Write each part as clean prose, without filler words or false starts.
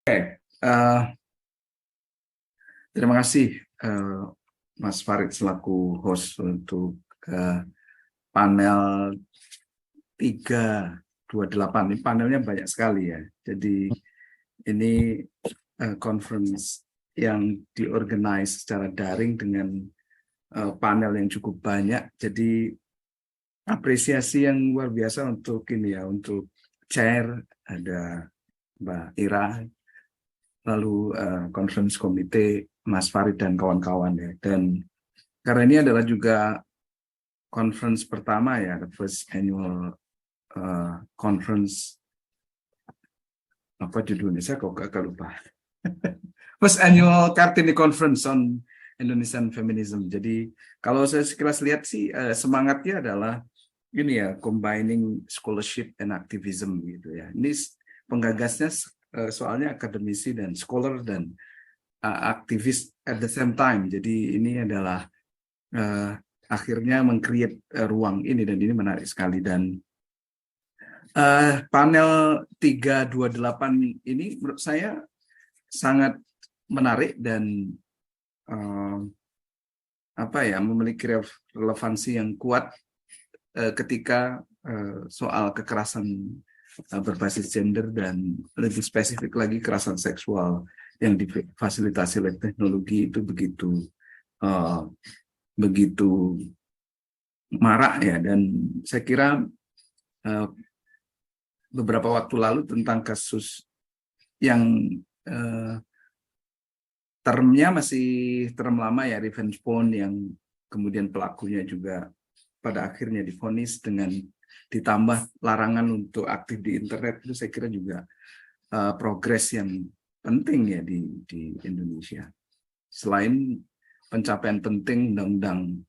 Eh, Terima kasih Mas Farid selaku host untuk panel 328. Ini panelnya banyak sekali ya. Jadi ini conference yang diorganize secara daring dengan panel yang cukup banyak. Jadi apresiasi yang luar biasa untuk ini ya, untuk chair ada Mbak Ira, lalu conference komite Mas Farid dan kawan-kawan ya. Dan karena ini adalah juga conference pertama ya, the first annual conference, apa judulnya saya kok agak lupa. First annual Kartini Conference on Indonesian Feminism. Jadi kalau saya sekilas lihat sih semangatnya adalah ini ya, combining scholarship and activism gitu ya. Ini penggagasnya soalnya akademisi dan scholar dan aktivis at the same time. Jadi ini adalah akhirnya meng-create ruang ini, dan ini menarik sekali. Dan panel 328 ini menurut saya sangat menarik dan memiliki relevansi yang kuat ketika soal kekerasan berbasis gender dan lebih spesifik lagi kekerasan seksual yang difasilitasi oleh teknologi itu begitu marak ya. Dan saya kira beberapa waktu lalu tentang kasus yang termnya masih term lama ya, revenge porn, yang kemudian pelakunya juga pada akhirnya divonis dengan ditambah larangan untuk aktif di internet, itu saya kira juga progres yang penting ya di Indonesia. Selain pencapaian penting undang-undang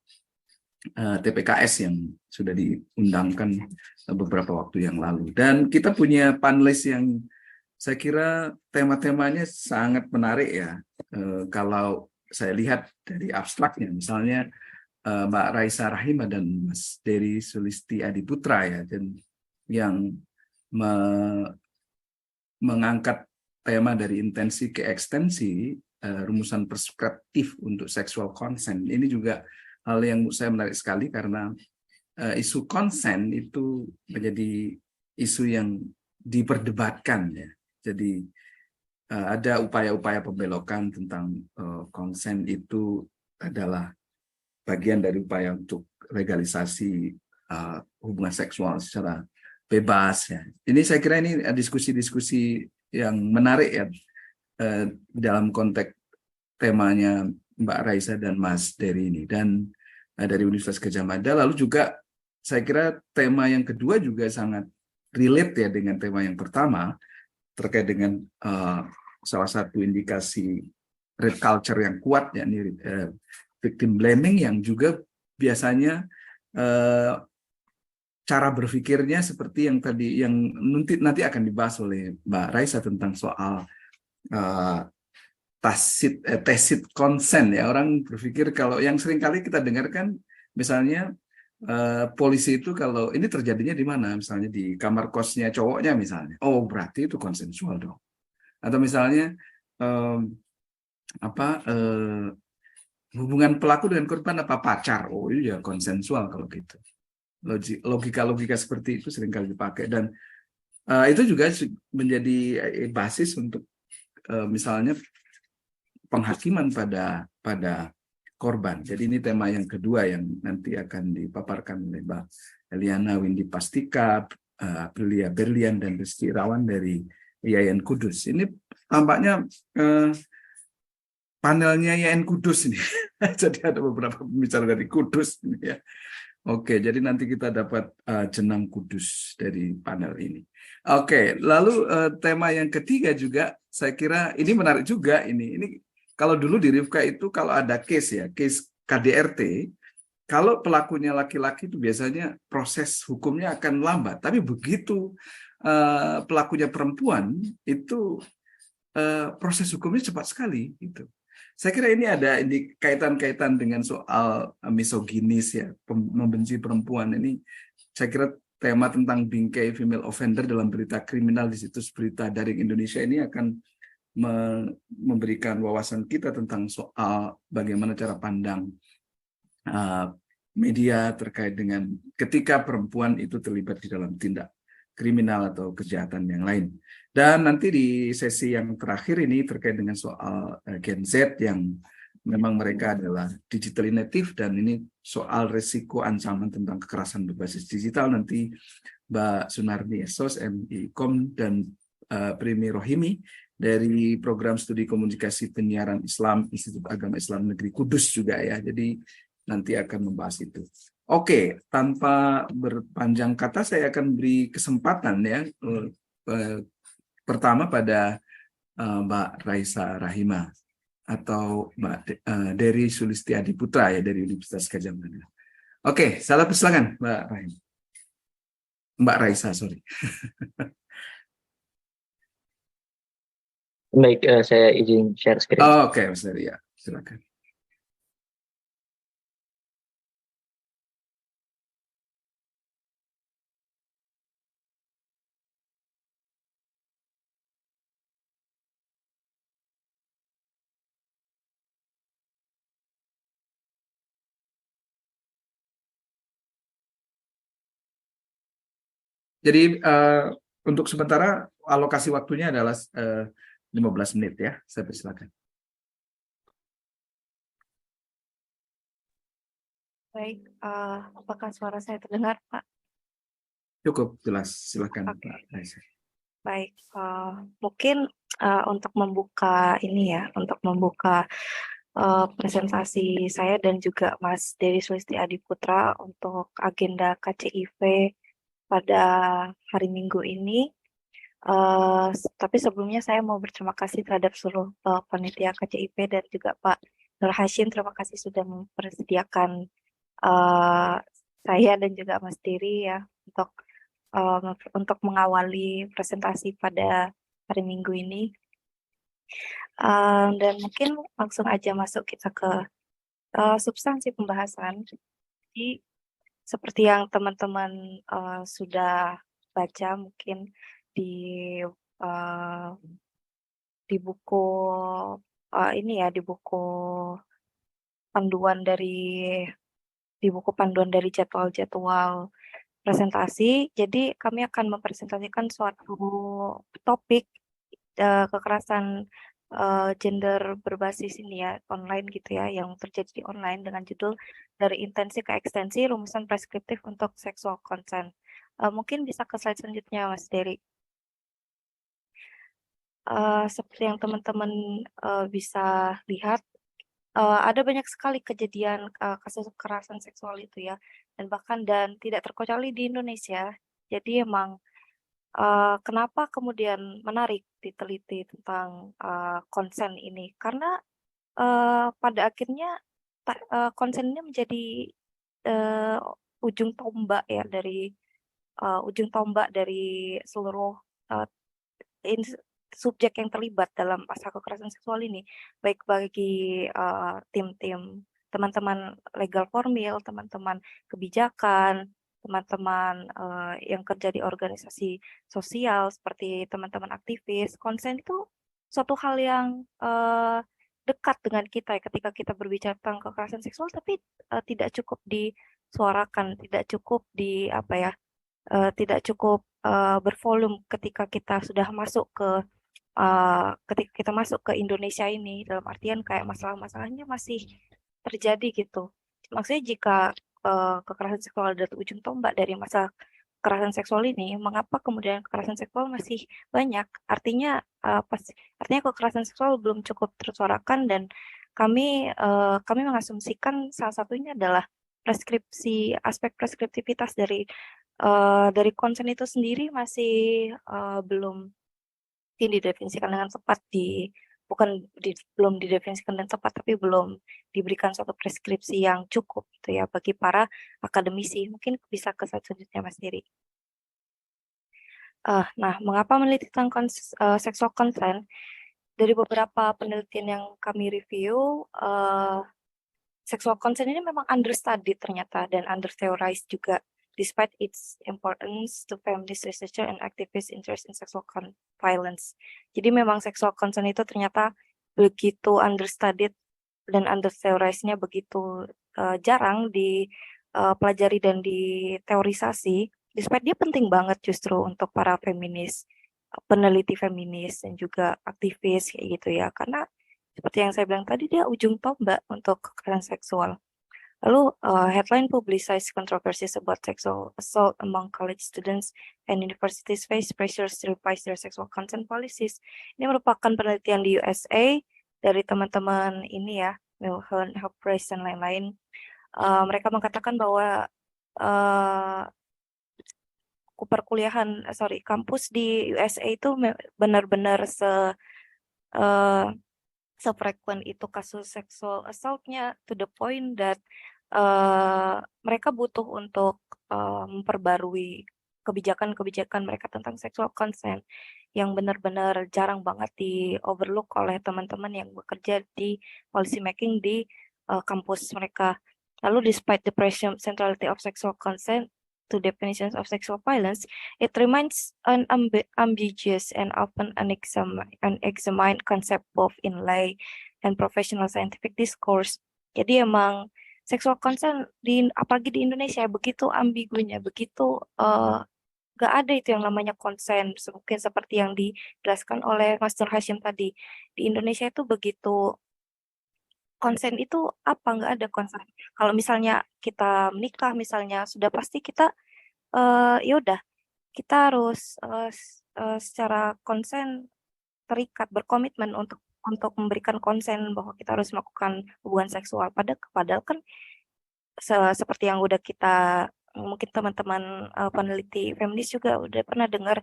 TPKS yang sudah diundangkan beberapa waktu yang lalu. Dan kita punya panelis yang saya kira tema-temanya sangat menarik ya. Kalau saya lihat dari abstraknya, misalnya Mbak Raisa Rahima dan Mas Dery Sulisti Adiputra ya, dan yang mengangkat tema dari intensi ke ekstensi, rumusan preskriptif untuk sexual consent. Ini juga hal yang saya menarik sekali karena isu consent itu menjadi isu yang diperdebatkan ya. Jadi ada upaya-upaya pembelokan tentang consent itu adalah bagian dari upaya untuk legalisasi hubungan seksual secara bebas ya. Ini saya kira ini diskusi-diskusi yang menarik ya dalam konteks temanya Mbak Raisa dan Mas Dery ini, dan dari Universitas Gadjah Mada. Lalu juga saya kira tema yang kedua juga sangat relate ya dengan tema yang pertama, terkait dengan salah satu indikasi rape culture yang kuat, yakni victim blaming, yang juga biasanya cara berpikirnya seperti yang tadi, yang nanti akan dibahas oleh Mbak Raisa tentang soal tacit consent ya. Orang berpikir, kalau yang sering kali kita dengarkan misalnya polisi itu kalau ini terjadinya di mana, misalnya di kamar kosnya cowoknya misalnya, oh berarti itu konsensual dong. Atau misalnya hubungan pelaku dengan korban apa pacar, oh iya konsensual kalau gitu. Logika-logika seperti itu sering kali dipakai, dan itu juga menjadi basis untuk misalnya penghakiman pada korban. Jadi ini tema yang kedua yang nanti akan dipaparkan oleh Mbak Eliana Windy Pastika, Aprilia Berlian, dan Rizky Irawan dari IAIN Kudus. Ini tampaknya panelnya IAIN Kudus ini. Jadi ada beberapa pembicara dari Kudus ini ya. Oke, jadi nanti kita dapat jenang Kudus dari panel ini. Oke, lalu tema yang ketiga juga saya kira ini menarik juga ini. Ini kalau dulu di Rifka itu kalau ada case ya, case KDRT, kalau pelakunya laki-laki itu biasanya proses hukumnya akan lambat. Tapi begitu pelakunya perempuan itu proses hukumnya cepat sekali gitu. Saya kira ini ada kaitan-kaitan dengan soal misoginis ya, membenci perempuan. Ini saya kira tema tentang bingkai female offender dalam berita kriminal di situs berita daring Indonesia ini akan memberikan wawasan kita tentang soal bagaimana cara pandang media terkait dengan ketika perempuan itu terlibat di dalam tindak kriminal atau kejahatan yang lain. Dan nanti di sesi yang terakhir ini terkait dengan soal Gen Z yang memang mereka adalah digital native, dan ini soal resiko ancaman tentang kekerasan berbasis digital. Nanti Mbak Sunarni Esos, MIKOM, dan Primi Rohimi dari Program Studi Komunikasi Penyiaran Islam Institut Agama Islam Negeri Kudus juga ya. Jadi nanti akan membahas itu. Oke, tanpa berpanjang kata saya akan beri kesempatan ya pertama pada Mbak Raisa Rahima atau Mbak Dery Sulistiadi Putra ya dari Universitas Gadjah Mada. Oke, salah persilakan Mbak Rahima. Mbak Raisa, sorry. Baik, saya izin share screen. Oke, Mas Dery, ya, silakan. Jadi untuk sementara alokasi waktunya adalah 15 menit ya. Saya persilakan. Baik, apakah suara saya terdengar, Pak? Cukup jelas, silakan. Oke. Pak Raisa. Baik, mungkin untuk membuka ini ya, untuk membuka presentasi saya dan juga Mas Dery Sulistiadi Putra untuk agenda KCIV pada hari Minggu ini. Tapi sebelumnya saya mau berterima kasih terhadap seluruh panitia KCIV dan juga Pak Nur Hashim. Terima kasih sudah mempersediakan saya dan juga Mas Dery ya untuk mengawali presentasi pada hari Minggu ini. Dan mungkin langsung aja masuk kita ke substansi pembahasan. Jadi seperti yang teman-teman sudah baca mungkin di buku ini ya, di buku panduan dari jadwal-jadwal presentasi. Jadi kami akan mempresentasikan suatu topik kekerasan gender berbasis ini ya, online gitu ya, yang terjadi di online dengan judul Dari Intensi ke Ekstensi, Rumusan Preskriptif untuk Sexual Consent. Mungkin bisa ke slide selanjutnya, Mas Dery. Seperti yang teman-teman bisa lihat, ada banyak sekali kejadian kasus kekerasan seksual itu ya, dan tidak terkecuali di Indonesia. Jadi emang kenapa kemudian menarik diteliti tentang konsen ini? Karena pada akhirnya konsen ini menjadi ujung tombak ya dari seluruh subjek yang terlibat dalam pasal kekerasan seksual ini, baik bagi tim-tim teman-teman legal formil, teman-teman kebijakan, teman-teman yang kerja di organisasi sosial seperti teman-teman aktivis. Konsen itu suatu hal yang dekat dengan kita ya, ketika kita berbicara tentang kekerasan seksual, tapi tidak cukup disuarakan, tidak cukup tidak cukup bervolume ketika kita sudah masuk ketika kita masuk ke Indonesia ini, dalam artian kayak masalah-masalahnya masih terjadi gitu. Maksudnya jika kekerasan seksual adalah ujung tombak dari masalah kekerasan seksual ini, mengapa kemudian kekerasan seksual masih banyak? Artinya kekerasan seksual belum cukup tersuarakan, dan kami mengasumsikan salah satunya adalah aspek preskriptivitas dari konsen itu sendiri masih belum didefinisikan dengan tepat belum didefinisikan dengan tepat, tapi belum diberikan suatu preskripsi yang cukup gitu ya bagi para akademisi. Mungkin bisa ke slide selanjutnya, Mas Dery. Nah, mengapa meneliti tentang sexual consent? Dari beberapa penelitian yang kami review, sexual consent ini memang understudied ternyata dan under theorized juga despite its importance to feminist researcher and activist interest in sexual violence. Jadi memang sexual consent itu ternyata begitu understudied dan under-theorized-nya begitu jarang dipelajari dan diteorisasi, despite dia penting banget justru untuk para feminis, peneliti feminis dan juga aktivis kayak gitu ya, karena seperti yang saya bilang tadi dia ujung tombak untuk kekerasan seksual. Lalu headline publicized controversies about sexual assault among college students and universities face pressures to revise their sexual consent policies. Ini merupakan penelitian di USA dari teman-teman ini ya, Milhouse, Price dan lain-lain. Mereka mengatakan bahwa kampus di USA itu benar-benar sefrekuen itu kasus sexual assault-nya, to the point that mereka butuh untuk memperbarui kebijakan-kebijakan mereka tentang sexual consent yang benar-benar jarang banget di overlook oleh teman-teman yang bekerja di policy making di kampus mereka. Lalu despite the centrality of sexual consent to definitions of sexual violence, it remains an ambiguous and often unexamined concept both in lay and professional scientific discourse. Jadi emang sexual consent apalagi di Indonesia begitu ambigunya, begitu gak ada itu yang namanya konsen, mungkin seperti yang dijelaskan oleh Mas Nur Hashim tadi. Di Indonesia itu begitu konsen itu apa, nggak ada konsen. Kalau misalnya kita menikah misalnya, sudah pasti kita ya udah kita harus secara konsen terikat, berkomitmen untuk memberikan konsen bahwa kita harus melakukan hubungan seksual. Padahal kan seperti yang udah kita mungkin teman-teman peneliti feminis juga udah pernah dengar,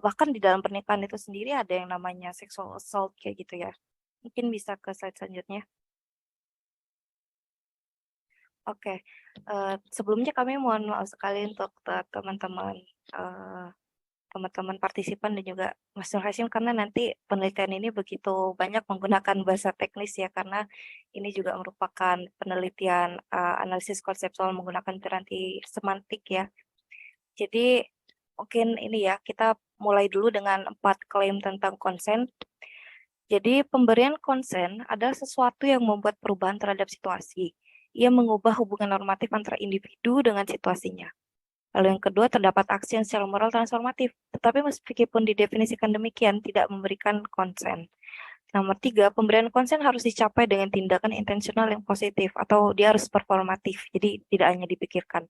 bahkan di dalam pernikahan itu sendiri ada yang namanya sexual assault kayak gitu ya. Mungkin bisa ke slide selanjutnya. Oke, sebelumnya kami mohon maaf sekali untuk teman-teman partisipan dan juga Mas Nur Hashim, karena nanti penelitian ini begitu banyak menggunakan bahasa teknis ya, karena ini juga merupakan penelitian analisis konseptual menggunakan piranti semantik ya. Jadi mungkin ini ya, kita mulai dulu dengan 4 klaim tentang konsen. Jadi pemberian konsen adalah sesuatu yang membuat perubahan terhadap situasi. Ia mengubah hubungan normatif antara individu dengan situasinya. Lalu yang kedua, terdapat aksi yang secara moral transformatif, tetapi meskipun didefinisikan demikian, tidak memberikan konsen. Nomor 3, pemberian konsen harus dicapai dengan tindakan intensional yang positif, atau dia harus performatif, jadi tidak hanya dipikirkan.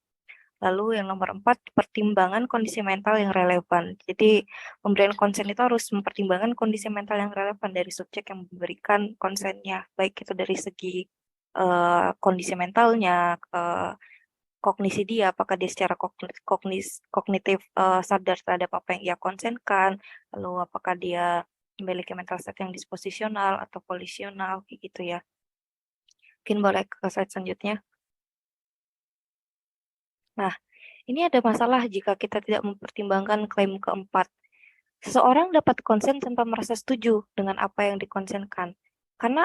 Lalu yang nomor 4, pertimbangan kondisi mental yang relevan. Jadi pemberian konsen itu harus mempertimbangkan kondisi mental yang relevan dari subjek yang memberikan konsennya, baik itu dari segi kondisi mentalnya, kognisi dia, apakah dia secara kognitif sadar terhadap apa yang ia konsenkan, lalu apakah dia memiliki mental state yang disposisional atau volisional, kayak gitu ya. Mungkin boleh ke slide selanjutnya. Nah, ini ada masalah jika kita tidak mempertimbangkan klaim keempat. Seseorang dapat konsen tanpa merasa setuju dengan apa yang dikonsenkan. Karena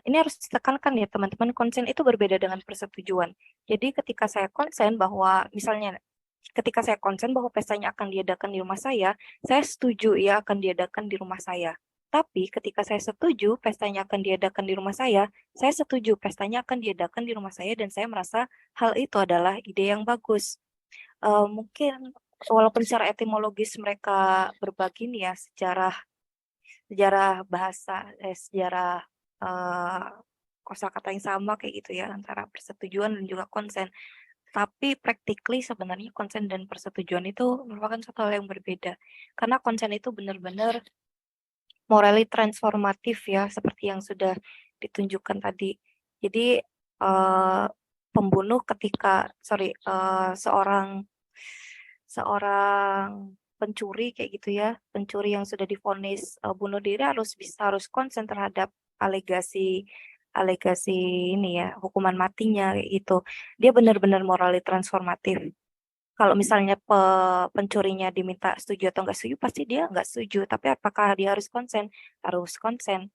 ini harus ditekankan ya teman-teman, konsen itu berbeda dengan persetujuan. Jadi ketika saya konsen bahwa, misalnya ketika saya konsen bahwa pestanya akan diadakan di rumah saya setuju ya akan diadakan di rumah saya. Tapi ketika saya setuju pestanya akan diadakan di rumah saya setuju pestanya akan diadakan di rumah saya dan saya merasa hal itu adalah ide yang bagus. Mungkin walaupun secara etimologis mereka berbagi nih ya, sejarah bahasa, sejarah kosakata yang sama kayak gitu ya antara persetujuan dan juga konsen. Tapi practically sebenarnya konsen dan persetujuan itu merupakan satu hal yang berbeda. Karena konsen itu benar-benar morally transformatif ya, seperti yang sudah ditunjukkan tadi. Jadi pembunuh seorang pencuri kayak gitu ya, pencuri yang sudah divonis bunuh diri harus konsen terhadap alegasi ini ya, hukuman matinya kayak gitu. Dia benar-benar morally transformatif. Kalau misalnya pencurinya diminta setuju atau nggak setuju, pasti dia nggak setuju. Tapi apakah dia harus konsen? Harus konsen.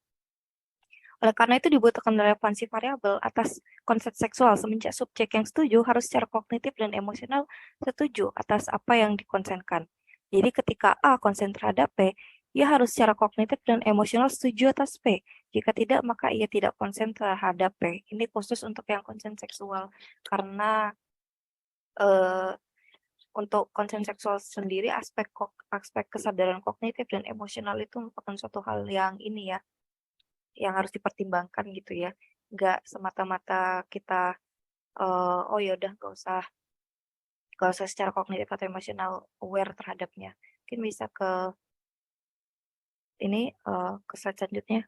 Oleh karena itu dibutuhkan relevansi variabel atas konsep seksual semenjak subjek yang setuju harus secara kognitif dan emosional setuju atas apa yang dikonsenkan. Jadi ketika A konsen terhadap P, ia harus secara kognitif dan emosional setuju atas P. Jika tidak, maka ia tidak konsen terhadap P. Ini khusus untuk yang konsen seksual. Karena untuk konsen seksual sendiri, aspek kesadaran kognitif dan emosional itu merupakan suatu hal yang ini ya, yang harus dipertimbangkan gitu ya. Nggak semata-mata kita, oh ya udah nggak usah secara kognitif atau emosional aware terhadapnya. Mungkin bisa ke ini, ke slide selanjutnya.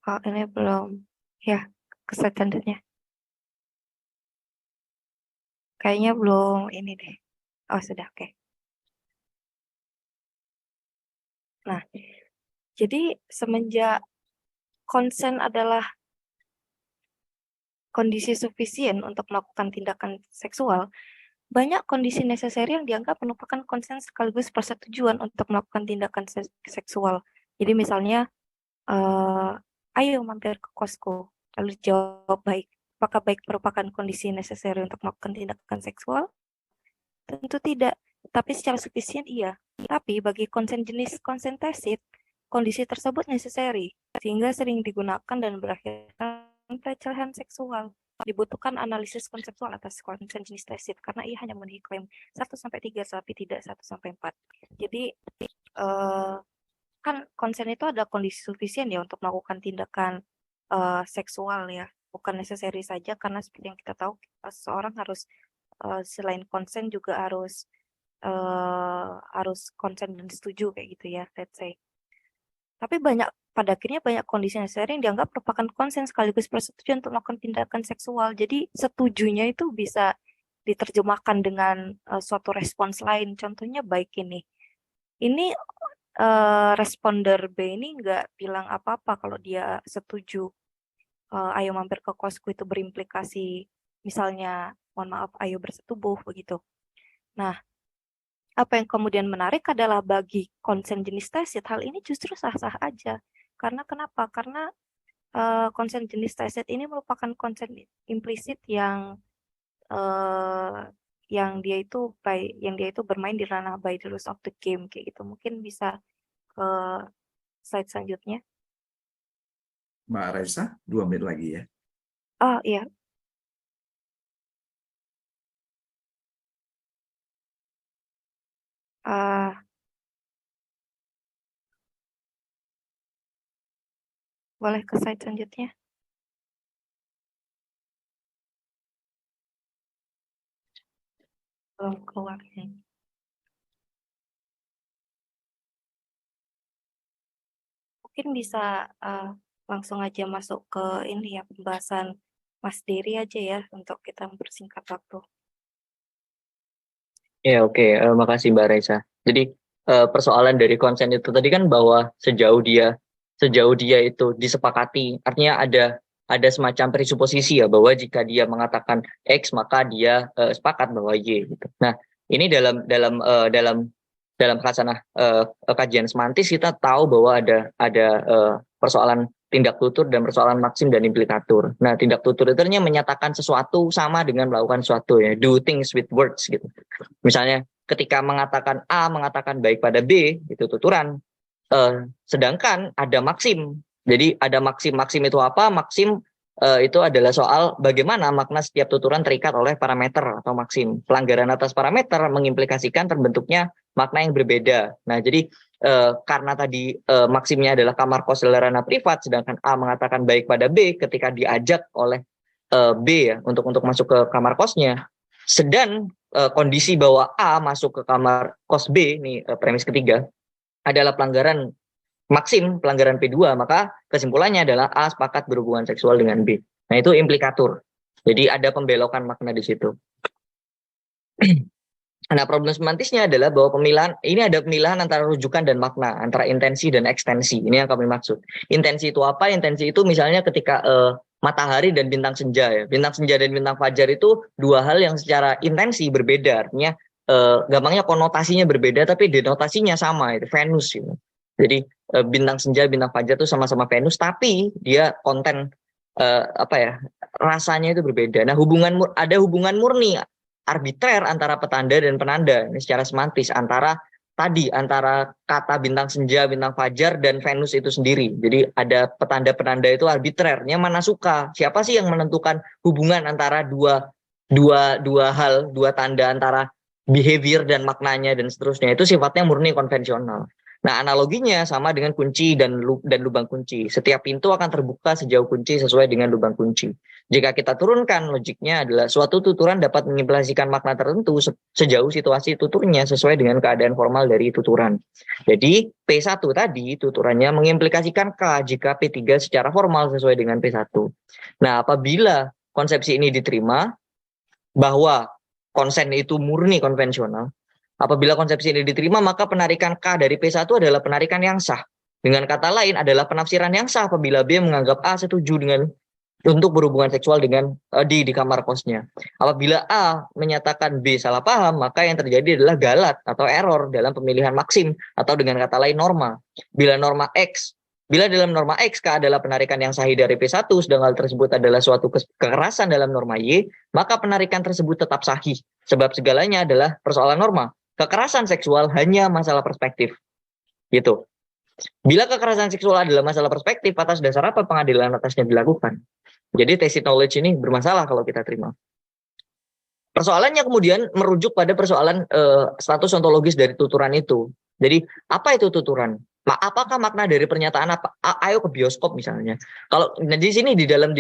Oh, ini belum. Ya, ke slide selanjutnya. Kayaknya belum ini deh. Oh, sudah, oke. Nah, jadi semenjak konsen adalah kondisi sufisien untuk melakukan tindakan seksual, banyak kondisi necessary yang dianggap merupakan konsen sekaligus persetujuan untuk melakukan tindakan seksual. Jadi misalnya, ayo mampir ke kosku, lalu jawab baik. Apakah baik merupakan kondisi necessary untuk melakukan tindakan seksual? Tentu tidak, tapi secara sufisien iya. Tapi bagi konsen jenis konsen tacit, kondisi tersebut necessary, sehingga sering digunakan dan berakhirkan pelecehan seksual. Dibutuhkan analisis konseptual atas konsen jenis tacit, karena ia hanya memenuhi klaim 1-3, tapi tidak 1-4. Jadi, kan konsen itu ada kondisi sufisien ya untuk melakukan tindakan seksual ya, bukan necessary saja, karena seperti yang kita tahu, seseorang harus selain konsen juga harus konsen dan setuju kayak gitu ya, let's say. Tapi pada akhirnya banyak kondisi necessary yang dianggap merupakan konsen sekaligus persetujuan untuk melakukan tindakan seksual. Jadi setujunya itu bisa diterjemahkan dengan suatu respons lain. Contohnya baik ini. Ini responder B ini nggak bilang apa-apa kalau dia setuju. Ayo mampir ke kosku itu berimplikasi misalnya mohon maaf ayo bersetubuh begitu. Nah, apa yang kemudian menarik adalah bagi konsen jenis tacit hal ini justru sah-sah aja. Karena kenapa? Karena konsen jenis tacit ini merupakan konsen implisit yang dia itu bermain di ranah by the rules of the game kayak gitu. Mungkin bisa ke slide selanjutnya. Mbak Raisa, 2 menit lagi ya. Oh iya. Boleh ke slide selanjutnya. Belum keluar nih. Mungkin bisa langsung aja masuk ke ini ya, pembahasan Mas Dery aja ya, untuk kita mempersingkat waktu. Ya, oke. Makasih Mbak Raisa. Jadi persoalan dari konsen itu tadi kan bahwa sejauh dia itu disepakati, artinya ada semacam presuposisi ya bahwa jika dia mengatakan X maka dia sepakat bahwa Y gitu. Nah, ini dalam khasanah kajian semantis kita tahu bahwa ada persoalan tindak tutur dan persoalan maksim dan implikatur. Nah, tindak tutur itu artinya menyatakan sesuatu sama dengan melakukan sesuatu ya, do things with words gitu. Misalnya ketika mengatakan A mengatakan baik pada B, itu tuturan. Sedangkan ada maksim. Jadi ada maksim. Maksim itu apa? Maksim itu adalah soal bagaimana makna setiap tuturan terikat oleh parameter atau maksim. Pelanggaran atas parameter mengimplikasikan terbentuknya makna yang berbeda. Nah, jadi karena tadi maksimnya adalah kamar kos adalah ranah privat, sedangkan A mengatakan baik pada B ketika diajak oleh B ya untuk masuk ke kamar kosnya. Sedang kondisi bahwa A masuk ke kamar kos B, nih premis ketiga, adalah pelanggaran maksim, pelanggaran P2, maka kesimpulannya adalah A sepakat berhubungan seksual dengan B. Nah, itu implikatur. Jadi ada pembelokan makna di situ. Nah, problem semantisnya adalah bahwa ini ada pemilahan antara rujukan dan makna, antara intensi dan ekstensi. Ini yang kami maksud. Intensi itu apa? Intensi itu misalnya ketika matahari dan bintang senja ya. Bintang senja dan bintang fajar itu dua hal yang secara intensi berbeda. Artinya gampangnya konotasinya berbeda tapi denotasinya sama, itu Venus gitu. Jadi bintang senja, bintang fajar itu sama-sama Venus, tapi dia konten rasanya itu berbeda. Nah, ada hubungan murni arbitrer antara petanda dan penanda ini secara semantis antara kata bintang senja, bintang fajar dan Venus itu sendiri. Jadi ada petanda-penanda itu arbitrernya mana suka. Siapa sih yang menentukan hubungan antara dua hal, dua tanda antara behavior dan maknanya dan seterusnya, itu sifatnya murni konvensional. Nah, analoginya sama dengan kunci dan lubang kunci. Setiap pintu akan terbuka sejauh kunci sesuai dengan lubang kunci. Jika kita turunkan, logiknya adalah suatu tuturan dapat mengimplikasikan makna tertentu sejauh situasi tuturnya sesuai dengan keadaan formal dari tuturan. Jadi P1 tadi tuturannya mengimplikasikan K jika P3 secara formal sesuai dengan P1. Nah, apabila konsepsi ini diterima bahwa konsen itu murni konvensional, apabila konsepsi ini diterima, maka penarikan K dari P1 adalah penarikan yang sah. Dengan kata lain adalah penafsiran yang sah apabila B menganggap A setuju dengan untuk berhubungan seksual dengan di kamar kosnya. Apabila A menyatakan B salah paham, maka yang terjadi adalah galat atau error dalam pemilihan maksim atau dengan kata lain norma. Bila dalam norma X K adalah penarikan yang sahih dari P1, sedang hal tersebut adalah suatu kekerasan dalam norma Y, maka penarikan tersebut tetap sahih. Sebab segalanya adalah persoalan norma. Kekerasan seksual hanya masalah perspektif. Gitu. Bila kekerasan seksual adalah masalah perspektif, atas dasar apa pengadilan atasnya dilakukan? Jadi tacit knowledge ini bermasalah kalau kita terima. Persoalannya kemudian merujuk pada persoalan status ontologis dari tuturan itu. Jadi apa itu tuturan? Apakah makna dari pernyataan apa? Ayo ke bioskop misalnya. Kalau di sini di dalam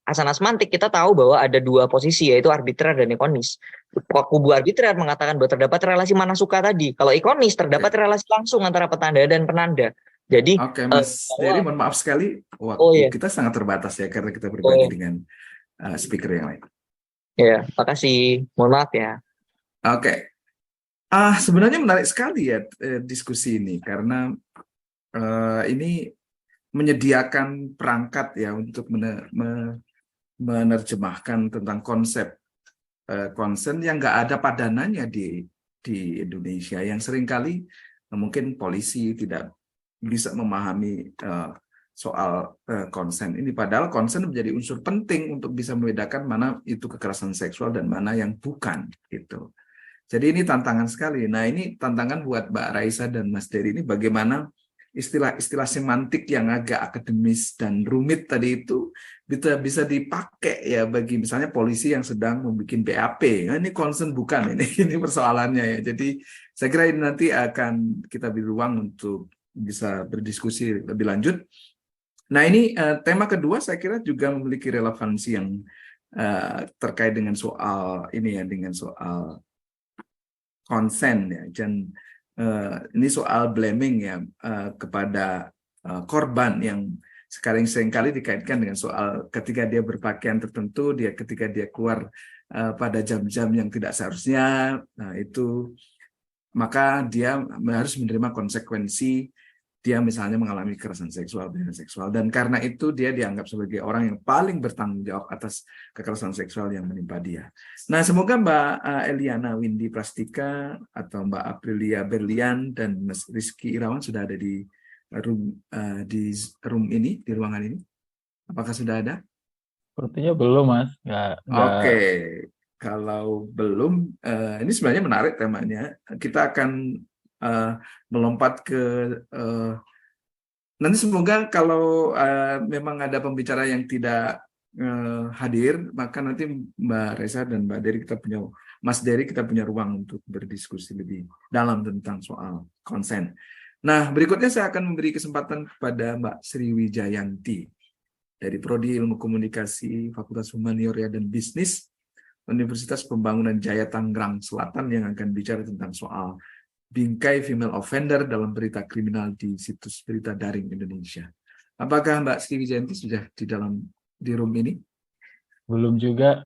asana semantik kita tahu bahwa ada dua posisi, yaitu arbitrer dan ikonis. Kubu arbitrer mengatakan bahwa terdapat relasi mana suka tadi. Kalau ikonis terdapat relasi langsung antara petanda dan penanda. Jadi Oke, Mas Dery, mohon maaf sekali waktu kita sangat terbatas ya karena kita berbagi dengan speaker yang lain. Ya, makasih. Mohon maaf ya. Oke. Sebenarnya menarik sekali ya diskusi ini karena ini menyediakan perangkat ya untuk menerjemahkan tentang konsep konsen yang nggak ada padanannya di Indonesia, yang seringkali mungkin polisi tidak bisa memahami soal konsen ini, padahal konsen menjadi unsur penting untuk bisa membedakan mana itu kekerasan seksual dan mana yang bukan gitu. Jadi ini tantangan sekali. Nah, ini tantangan buat Mbak Raisa dan Mas Dery ini, bagaimana istilah-istilah semantik yang agak akademis dan rumit tadi itu bisa dipakai ya bagi misalnya polisi yang sedang membuat BAP. Nah, ini concern bukan, ini persoalannya ya. Jadi saya kira ini nanti akan kita beri ruang untuk bisa berdiskusi lebih lanjut. Nah, ini tema kedua saya kira juga memiliki relevansi yang terkait dengan soal ini ya, dengan soal konsen ya, dan ini soal blaming ya kepada korban yang seringkali dikaitkan dengan soal ketika dia berpakaian tertentu, ketika dia keluar pada jam-jam yang tidak seharusnya, nah itu maka dia harus menerima konsekuensi. Dia misalnya mengalami kekerasan seksual, dan karena itu dia dianggap sebagai orang yang paling bertanggung jawab atas kekerasan seksual yang menimpa dia. Nah, semoga Mbak Eliana Windy Prastika atau Mbak Aprilia Berlian dan Mas Rizky Irawan sudah ada di room ini, di ruangan ini. Apakah sudah ada? Sepertinya belum, Mas. Oke. Kalau belum, ini sebenarnya menarik temanya. Kita akan melompat ke nanti semoga kalau memang ada pembicara yang tidak hadir, maka nanti Mbak Reza dan Mbak Dery Mas Dery kita punya ruang untuk berdiskusi lebih dalam tentang soal konsen. Nah, berikutnya saya akan memberi kesempatan kepada Mbak Sri Wijayanti dari Prodi Ilmu Komunikasi Fakultas Humaniora dan Bisnis Universitas Pembangunan Jaya Tangerang Selatan yang akan bicara tentang soal bingkai female offender dalam berita kriminal di situs berita daring Indonesia. Apakah Mbak Sri Wijayanti sudah di room ini? Belum juga.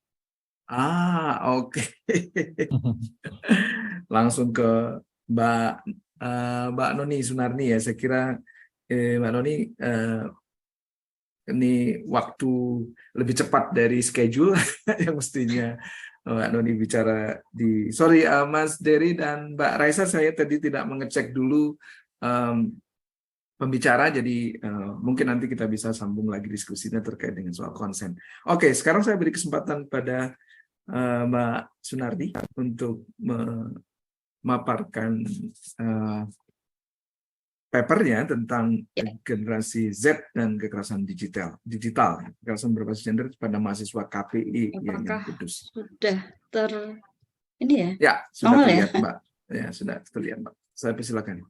Oke. Langsung ke Mbak Noni Sunarni ya. Saya kira Mbak Noni ini waktu lebih cepat dari schedule yang mestinya Mbak Noni bicara sorry Mas Dery dan Mbak Raisa, saya tadi tidak mengecek dulu pembicara, jadi mungkin nanti kita bisa sambung lagi diskusinya terkait dengan soal konsen. Oke, sekarang saya beri kesempatan pada Mbak Sunardi untuk memaparkan papernya tentang generasi Z dan kekerasan digital, kekerasan berbasis gender pada mahasiswa KPI yang Kudus. Sudah ini ya? Ya, sudah terlihat, ya? Mbak. Ya, sudah terlihat, Mbak. Saya persilakan.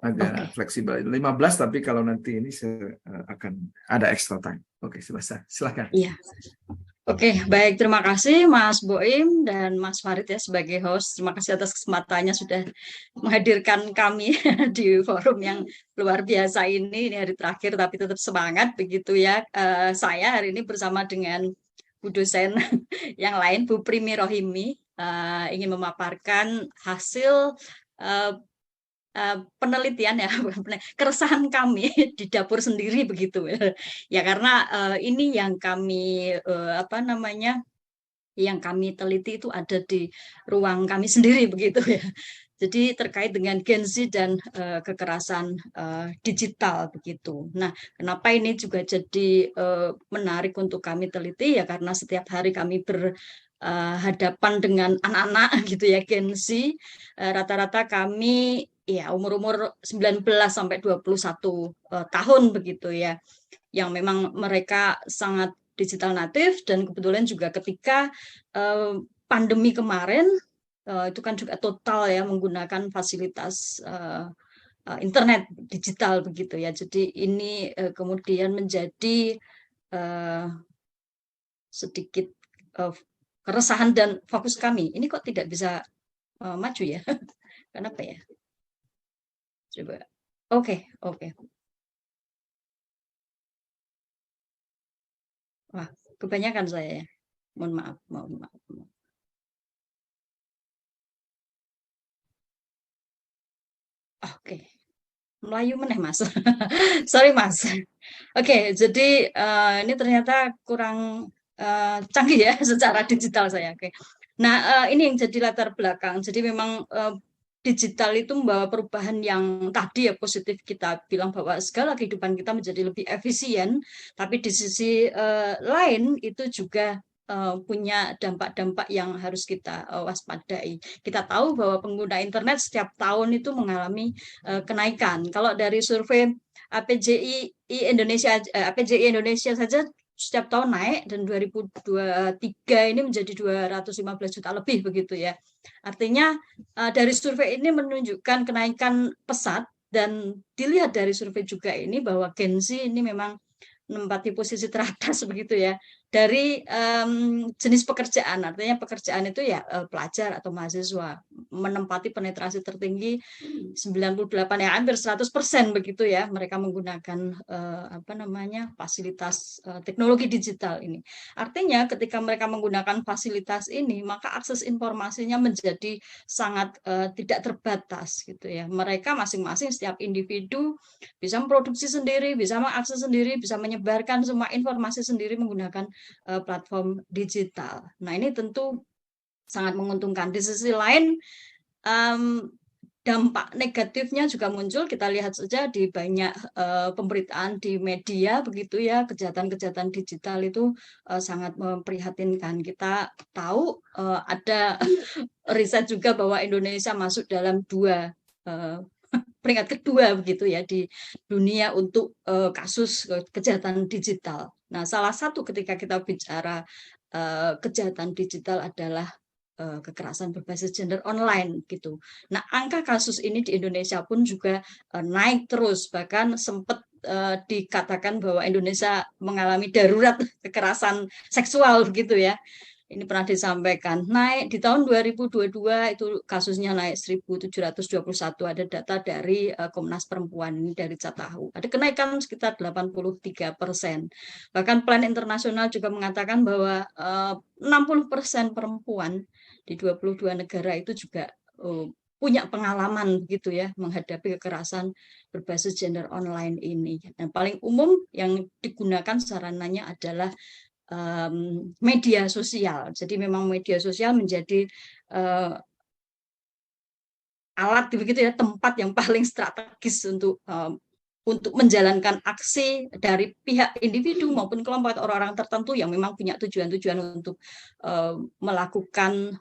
Agak Oke. fleksibel. 15, tapi kalau nanti ini saya akan ada extra time. Oke, silakan. Iya. Oke, baik. Terima kasih Mas Boim dan Mas Farid ya sebagai host. Terima kasih atas kesempatannya sudah menghadirkan kami di forum yang luar biasa ini. Ini hari terakhir tapi tetap semangat begitu ya. Saya hari ini bersama dengan Bu dosen yang lain, Bu Primi Rohimi, ingin memaparkan hasil penelitian ya, keresahan kami di dapur sendiri begitu ya, karena ini yang kami yang kami teliti itu ada di ruang kami sendiri begitu ya. Jadi terkait dengan Gen Z dan kekerasan digital begitu. Nah, kenapa ini juga jadi menarik untuk kami teliti ya, karena setiap hari kami berhadapan dengan anak-anak gitu ya, Gen Z. Rata-rata kami ya umur-umur 19 sampai 21 tahun begitu ya, yang memang mereka sangat digital native, dan kebetulan juga ketika pandemi kemarin itu kan juga total ya menggunakan fasilitas internet digital begitu ya. Jadi ini kemudian menjadi sedikit keresahan dan fokus kami. Ini kok tidak bisa maju ya? Kenapa ya? Coba. Oke. Wah, kebanyakan saya ya. Mohon maaf. Oke. Melayu meneh Mas. Sorry Mas. Oke, jadi ini ternyata kurang canggih ya secara digital saya. Oke. Nah, ini yang jadi latar belakang. Jadi memang digital itu membawa perubahan yang tadi ya positif, kita bilang bahwa segala kehidupan kita menjadi lebih efisien, tapi di sisi lain itu juga punya dampak-dampak yang harus kita waspadai. Kita tahu bahwa pengguna internet setiap tahun itu mengalami kenaikan. Kalau dari survei APJI Indonesia saja setiap tahun naik, dan 2023 ini menjadi 215 juta lebih begitu ya. Artinya dari survei ini menunjukkan kenaikan pesat, dan dilihat dari survei juga ini bahwa Gen Z ini memang menempati posisi teratas begitu ya. Dari jenis pekerjaan, artinya pekerjaan itu ya pelajar atau mahasiswa, menempati penetrasi tertinggi 98 ya, hampir 100% begitu ya, mereka menggunakan fasilitas teknologi digital ini. Artinya ketika mereka menggunakan fasilitas ini, maka akses informasinya menjadi sangat tidak terbatas gitu ya. Mereka masing-masing setiap individu bisa memproduksi sendiri, bisa mengakses sendiri, bisa menyebarkan semua informasi sendiri menggunakan platform digital. Nah, ini tentu sangat menguntungkan. Di sisi lain, dampak negatifnya juga muncul. Kita lihat saja di banyak pemberitaan di media begitu ya, kejahatan-kejahatan digital itu sangat memprihatinkan. Kita tahu ada riset juga bahwa Indonesia masuk dalam peringkat kedua begitu ya di dunia untuk kasus kejahatan digital. Nah, salah satu ketika kita bicara kejahatan digital adalah kekerasan berbasis gender online gitu. Nah, angka kasus ini di Indonesia pun juga naik terus, bahkan sempat dikatakan bahwa Indonesia mengalami darurat kekerasan seksual begitu ya. Ini pernah disampaikan. Naik di tahun 2022 itu kasusnya naik 1.721, ada data dari Komnas Perempuan ini dari Catahu. Ada kenaikan sekitar 83%. Bahkan Plan Internasional juga mengatakan bahwa 60% perempuan di 22 negara itu juga punya pengalaman begitu ya menghadapi kekerasan berbasis gender online ini. Dan paling umum yang digunakan sarananya adalah media sosial. Jadi memang media sosial menjadi alat begitu ya, tempat yang paling strategis untuk menjalankan aksi dari pihak individu maupun kelompok atau orang-orang tertentu yang memang punya tujuan-tujuan untuk melakukan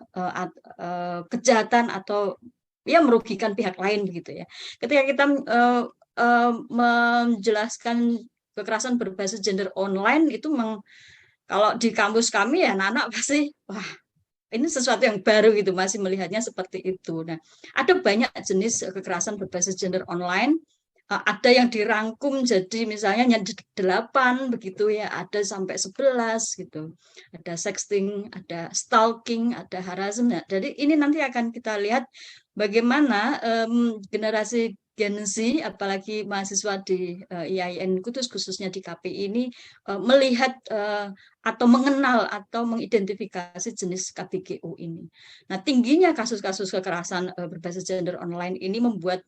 kejahatan atau ya merugikan pihak lain begitu ya. Ketika kita menjelaskan kekerasan berbasis gender online itu kalau di kampus kami ya anak-anak pasti wah ini sesuatu yang baru gitu, masih melihatnya seperti itu. Nah, ada banyak jenis kekerasan berbasis gender online. Ada yang dirangkum jadi misalnya 8 begitu ya, ada sampai 11 gitu. Ada sexting, ada stalking, ada harassment. Nah, jadi ini nanti akan kita lihat bagaimana generasi Gen Z, apalagi mahasiswa di IAIN Kudus, khususnya di KPI ini melihat atau mengenal atau mengidentifikasi jenis KBGO ini. Nah, tingginya kasus-kasus kekerasan berbasis gender online ini membuat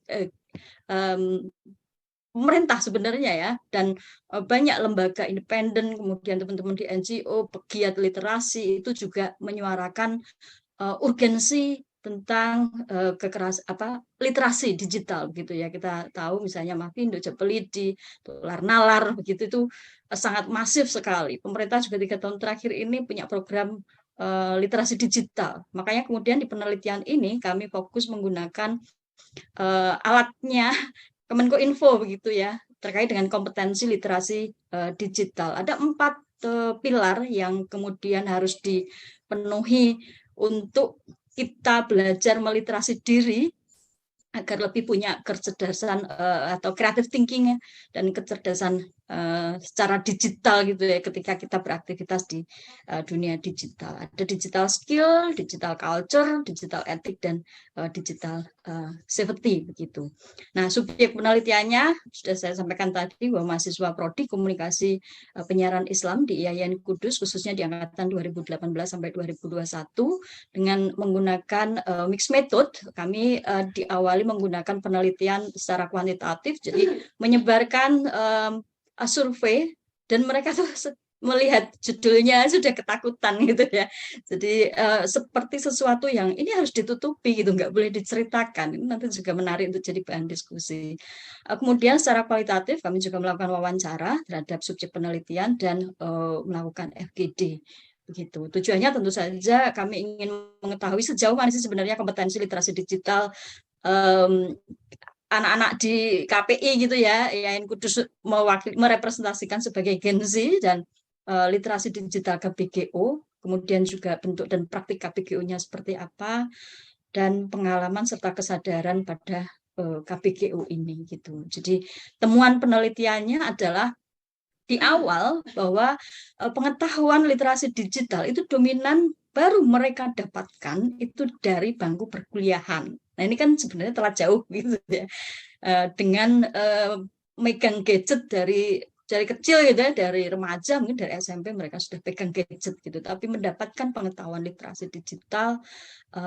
pemerintah sebenarnya ya, dan banyak lembaga independen, kemudian teman-teman di NGO, pegiat literasi itu juga menyuarakan urgensi tentang literasi digital begitu ya. Kita tahu misalnya Mavindo, Japelidi, Tular Nalar begitu itu sangat masif sekali. Pemerintah juga 3 tahun terakhir ini punya program literasi digital. Makanya kemudian di penelitian ini kami fokus menggunakan alatnya Kemenkominfo begitu ya, terkait dengan kompetensi literasi digital. Ada 4 pilar yang kemudian harus dipenuhi untuk kita belajar meliterasi diri agar lebih punya kecerdasan atau creative thinking ya, dan kecerdasan secara digital gitu ya ketika kita beraktivitas di dunia digital. Ada digital skill, digital culture, digital ethic, dan digital safety begitu. Nah, subjek penelitiannya sudah saya sampaikan tadi bahwa mahasiswa Prodi Komunikasi Penyiaran Islam di IAIN Kudus khususnya di angkatan 2018 sampai 2021 dengan menggunakan mixed method. Kami diawali menggunakan penelitian secara kuantitatif, jadi menyebarkan survei, dan mereka tuh melihat judulnya sudah ketakutan gitu ya. Jadi seperti sesuatu yang ini harus ditutupi gitu, nggak boleh diceritakan. Ini nanti juga menarik untuk jadi bahan diskusi. Kemudian secara kualitatif kami juga melakukan wawancara terhadap subjek penelitian dan melakukan FGD. Begitu. Tujuannya tentu saja kami ingin mengetahui sejauh mana sih sebenarnya kompetensi literasi digital anak-anak di KPI gitu ya, IAIN Kudus merepresentasikan sebagai Gen Z, dan literasi digital KBGO, kemudian juga bentuk dan praktik KBGO-nya seperti apa, dan pengalaman serta kesadaran pada KBGO ini gitu. Jadi temuan penelitiannya adalah di awal bahwa pengetahuan literasi digital itu dominan baru mereka dapatkan itu dari bangku perkuliahan. Nah, ini kan sebenarnya telah jauh gitu ya. Dengan megang gadget dari kecil gitu ya, dari remaja, mungkin dari SMP mereka sudah pegang gadget gitu, tapi mendapatkan pengetahuan literasi digital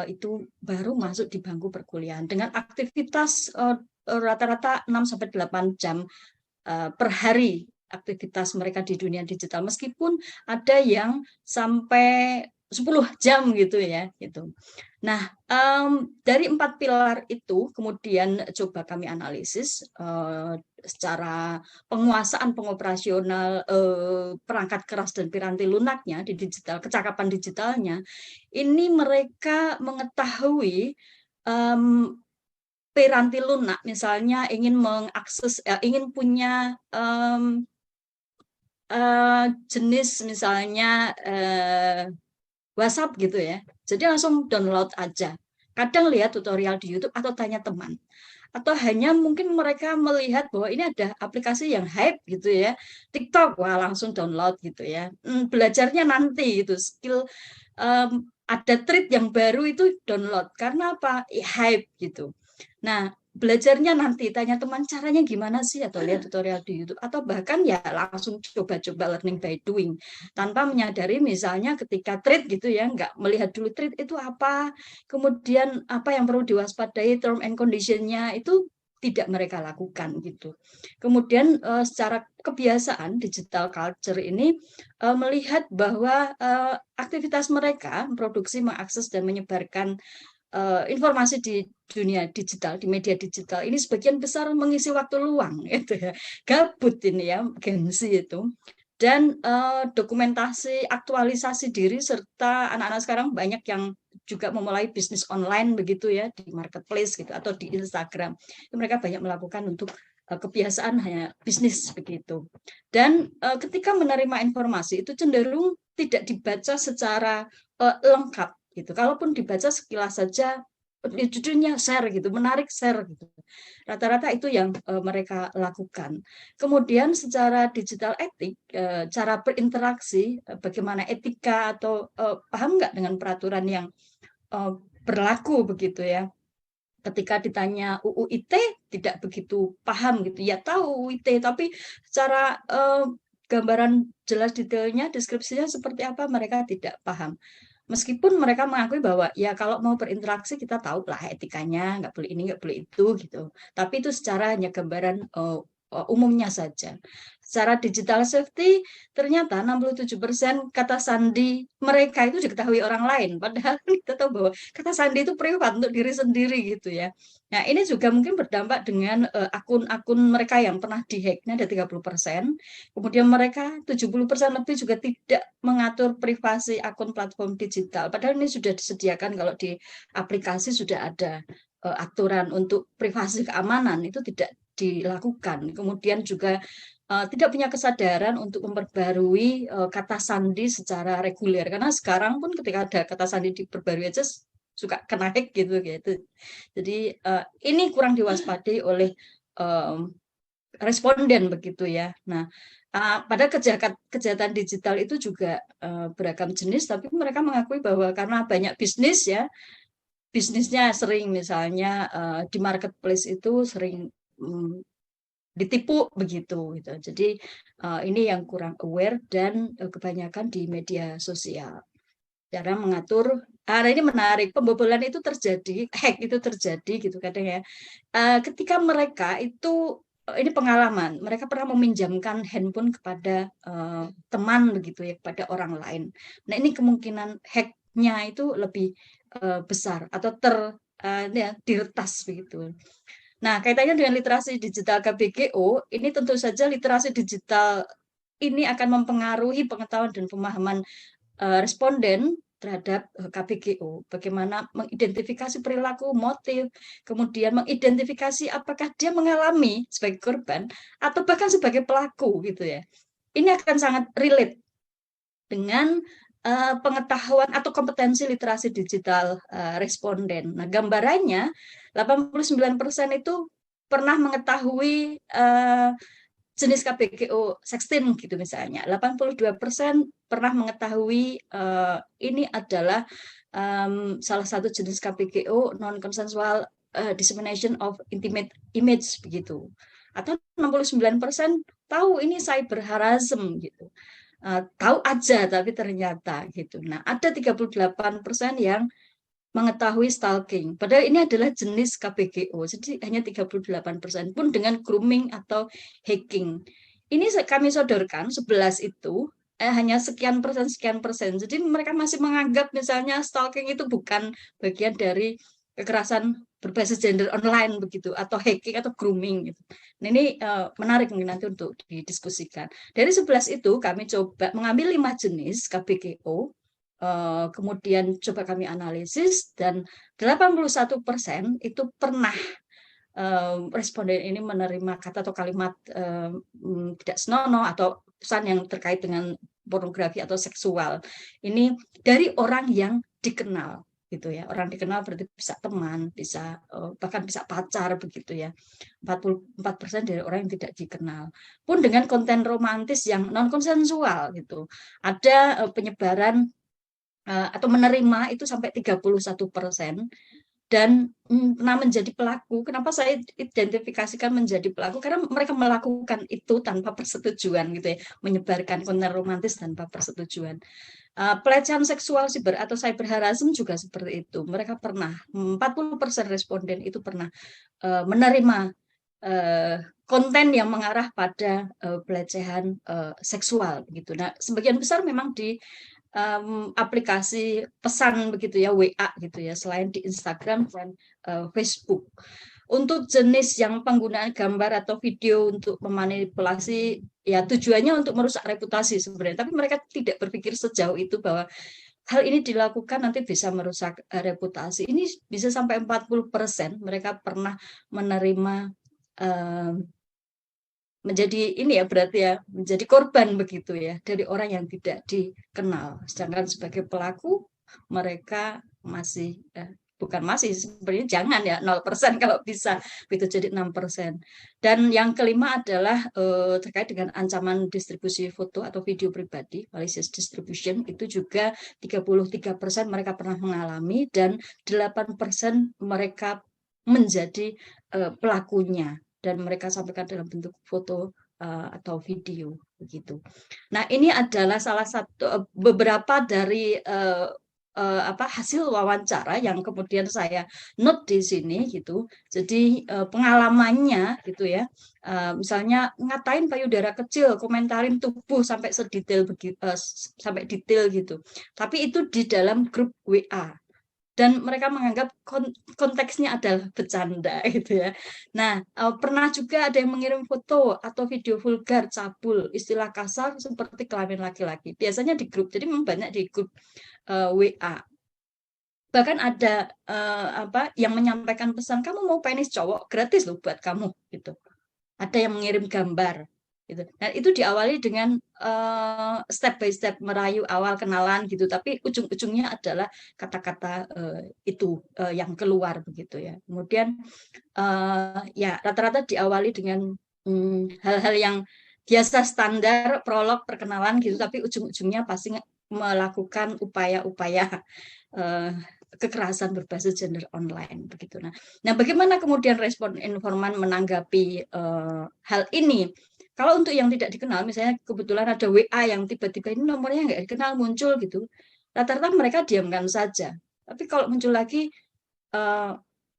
itu baru masuk di bangku perkuliahan dengan aktivitas rata-rata 6-8 jam per hari aktivitas mereka di dunia digital, meskipun ada yang sampai 10 jam gitu ya gitu. Nah, dari 4 pilar itu kemudian coba kami analisis secara penguasaan pengoperasional perangkat keras dan piranti lunaknya di digital, kecakapan digitalnya. Ini mereka mengetahui piranti lunak, misalnya ingin mengakses, ingin punya jenis misalnya WhatsApp gitu ya. Jadi langsung download aja. Kadang lihat tutorial di YouTube atau tanya teman. Atau hanya mungkin mereka melihat bahwa ini ada aplikasi yang hype gitu ya. TikTok, wah langsung download gitu ya. Belajarnya nanti gitu. Skill ada trik yang baru itu download. Karena apa? Hype gitu. Nah, belajarnya nanti tanya teman caranya gimana sih, atau lihat tutorial di YouTube, atau bahkan ya langsung coba-coba learning by doing tanpa menyadari misalnya ketika trade gitu ya, nggak melihat dulu trade itu apa, kemudian apa yang perlu diwaspadai, term and condition-nya itu tidak mereka lakukan gitu. Kemudian secara kebiasaan digital culture ini melihat bahwa aktivitas mereka memproduksi, mengakses dan menyebarkan informasi di dunia digital, di media digital ini sebagian besar mengisi waktu luang gitu ya. Gabut ini ya, gengsi itu. Dan dokumentasi, aktualisasi diri serta anak-anak sekarang banyak yang juga memulai bisnis online begitu ya di marketplace gitu atau di Instagram. Mereka banyak melakukan untuk kebiasaan hanya bisnis begitu. Dan ketika menerima informasi itu cenderung tidak dibaca secara lengkap gitu. Kalaupun dibaca sekilas saja judulnya share gitu, menarik share gitu. Rata-rata itu yang mereka lakukan. Kemudian secara digital etik, cara berinteraksi, bagaimana etika atau paham nggak dengan peraturan yang berlaku begitu ya. Ketika ditanya UU ITE tidak begitu paham gitu. Ya tahu UU ITE tapi secara gambaran jelas detailnya, deskripsinya seperti apa mereka tidak paham. Meskipun mereka mengakui bahwa ya kalau mau berinteraksi kita tahu lah etikanya, nggak boleh ini, nggak boleh itu gitu. Tapi itu secara hanya gambaran umumnya saja. Secara digital safety ternyata 67% kata sandi mereka itu diketahui orang lain. Padahal kita tahu bahwa kata sandi itu privat untuk diri sendiri gitu ya. Nah ini juga mungkin berdampak dengan akun-akun mereka yang pernah dihack, ada 30%. Kemudian mereka 70% lebih juga tidak mengatur privasi akun platform digital. Padahal ini sudah disediakan kalau di aplikasi sudah ada aturan untuk privasi keamanan itu tidak dilakukan. Kemudian juga tidak punya kesadaran untuk memperbarui kata sandi secara reguler. Karena sekarang pun ketika ada kata sandi diperbarui aja suka kena hack gitu. Jadi ini kurang diwaspadai oleh responden begitu ya. Nah, pada kejahatan digital itu juga beragam jenis, tapi mereka mengakui bahwa karena banyak bisnis ya, bisnisnya sering misalnya di marketplace itu sering ditipu begitu gitu. Jadi ini yang kurang aware dan kebanyakan di media sosial. Cara mengatur, ini menarik, pembobolan itu terjadi, hack itu terjadi gitu kadang ya. Ketika mereka itu ini pengalaman, mereka pernah meminjamkan handphone kepada teman begitu ya, kepada orang lain. Nah ini kemungkinan hacknya itu lebih besar atau diretas begitu. Nah, kaitannya dengan literasi digital KBGO, ini tentu saja literasi digital ini akan mempengaruhi pengetahuan dan pemahaman responden terhadap KBGO. Bagaimana mengidentifikasi perilaku, motif, kemudian mengidentifikasi apakah dia mengalami sebagai korban atau bahkan sebagai pelaku gitu ya. Ini akan sangat relate dengan pengetahuan atau kompetensi literasi digital responden. Nah, gambarannya 89% itu pernah mengetahui jenis KBGO sexting gitu misalnya. 82% pernah mengetahui ini adalah salah satu jenis KBGO non-consensual dissemination of intimate image begitu. Atau 69% tahu ini cyber harassment gitu. Tahu aja tapi ternyata gitu. Nah, ada 38% yang mengetahui stalking. Padahal ini adalah jenis KBGO. Jadi hanya 38% pun dengan grooming atau hacking. Ini kami sodorkan 11 itu hanya sekian persen. Jadi mereka masih menganggap misalnya stalking itu bukan bagian dari kekerasan berbasis gender online begitu atau hacking atau grooming gitu. Nah, ini menarik mungkin nanti untuk didiskusikan. Dari 11 itu kami coba mengambil 5 jenis KBGO, kemudian coba kami analisis dan 81% itu pernah responden ini menerima kata atau kalimat tidak senonoh atau pesan yang terkait dengan pornografi atau seksual. Ini dari orang yang dikenal gitu ya. Orang dikenal berarti bisa teman, bisa bahkan bisa pacar begitu ya. 44% dari orang yang tidak dikenal. Pun dengan konten romantis yang non konsensual gitu. Ada penyebaran atau menerima itu sampai 31%. Dan pernah menjadi pelaku. Kenapa saya identifikasikan menjadi pelaku? Karena mereka melakukan itu tanpa persetujuan gitu ya, menyebarkan konten romantis tanpa persetujuan. Pelecehan seksual siber atau cyber harassment juga seperti itu. Mereka pernah 40% responden itu pernah menerima konten yang mengarah pada pelecehan seksual begitu. Nah, sebagian besar memang di aplikasi pesan begitu ya, WA gitu ya, selain di Instagram dan Facebook. Untuk jenis yang penggunaan gambar atau video untuk memanipulasi, ya tujuannya untuk merusak reputasi sebenarnya, tapi mereka tidak berpikir sejauh itu bahwa hal ini dilakukan nanti bisa merusak reputasi. Ini bisa sampai 40% mereka pernah menerima menjadi ini ya, berarti ya menjadi korban begitu ya dari orang yang tidak dikenal. Sedangkan sebagai pelaku mereka masih bukan masih, sebenarnya jangan ya 0% kalau bisa, itu jadi 6%. Dan yang kelima adalah terkait dengan ancaman distribusi foto atau video pribadi, malicious distribution, itu juga 33% mereka pernah mengalami dan 8% mereka menjadi pelakunya dan mereka sampaikan dalam bentuk foto atau video begitu. Nah, ini adalah salah satu beberapa dari hasil wawancara yang kemudian saya note di sini gitu. Jadi pengalamannya gitu ya. Misalnya ngatain payudara kecil, komentarin tubuh sampai sedetail begitu, sampai detail gitu. Tapi itu di dalam grup WA. Dan mereka menganggap konteksnya adalah bercanda gitu ya. Nah, pernah juga ada yang mengirim foto atau video vulgar, cabul, istilah kasar seperti kelamin laki-laki. Biasanya di grup, jadi memang banyak di grup WA. Bahkan ada yang menyampaikan pesan, kamu mau penis cowok, gratis loh buat kamu gitu. Ada yang mengirim gambar gitu. Nah, itu diawali dengan step by step, merayu awal kenalan gitu, tapi ujung-ujungnya adalah kata-kata itu yang keluar begitu ya. Kemudian ya rata-rata diawali dengan hal-hal yang biasa standar, prolog, perkenalan gitu, tapi ujung-ujungnya pasti melakukan upaya-upaya kekerasan berbasis gender online begitu. Nah, bagaimana kemudian respon informan menanggapi hal ini? Kalau untuk yang tidak dikenal, misalnya kebetulan ada WA yang tiba-tiba ini nomornya nggak dikenal muncul gitu, rata-rata mereka diamkan saja. Tapi kalau muncul lagi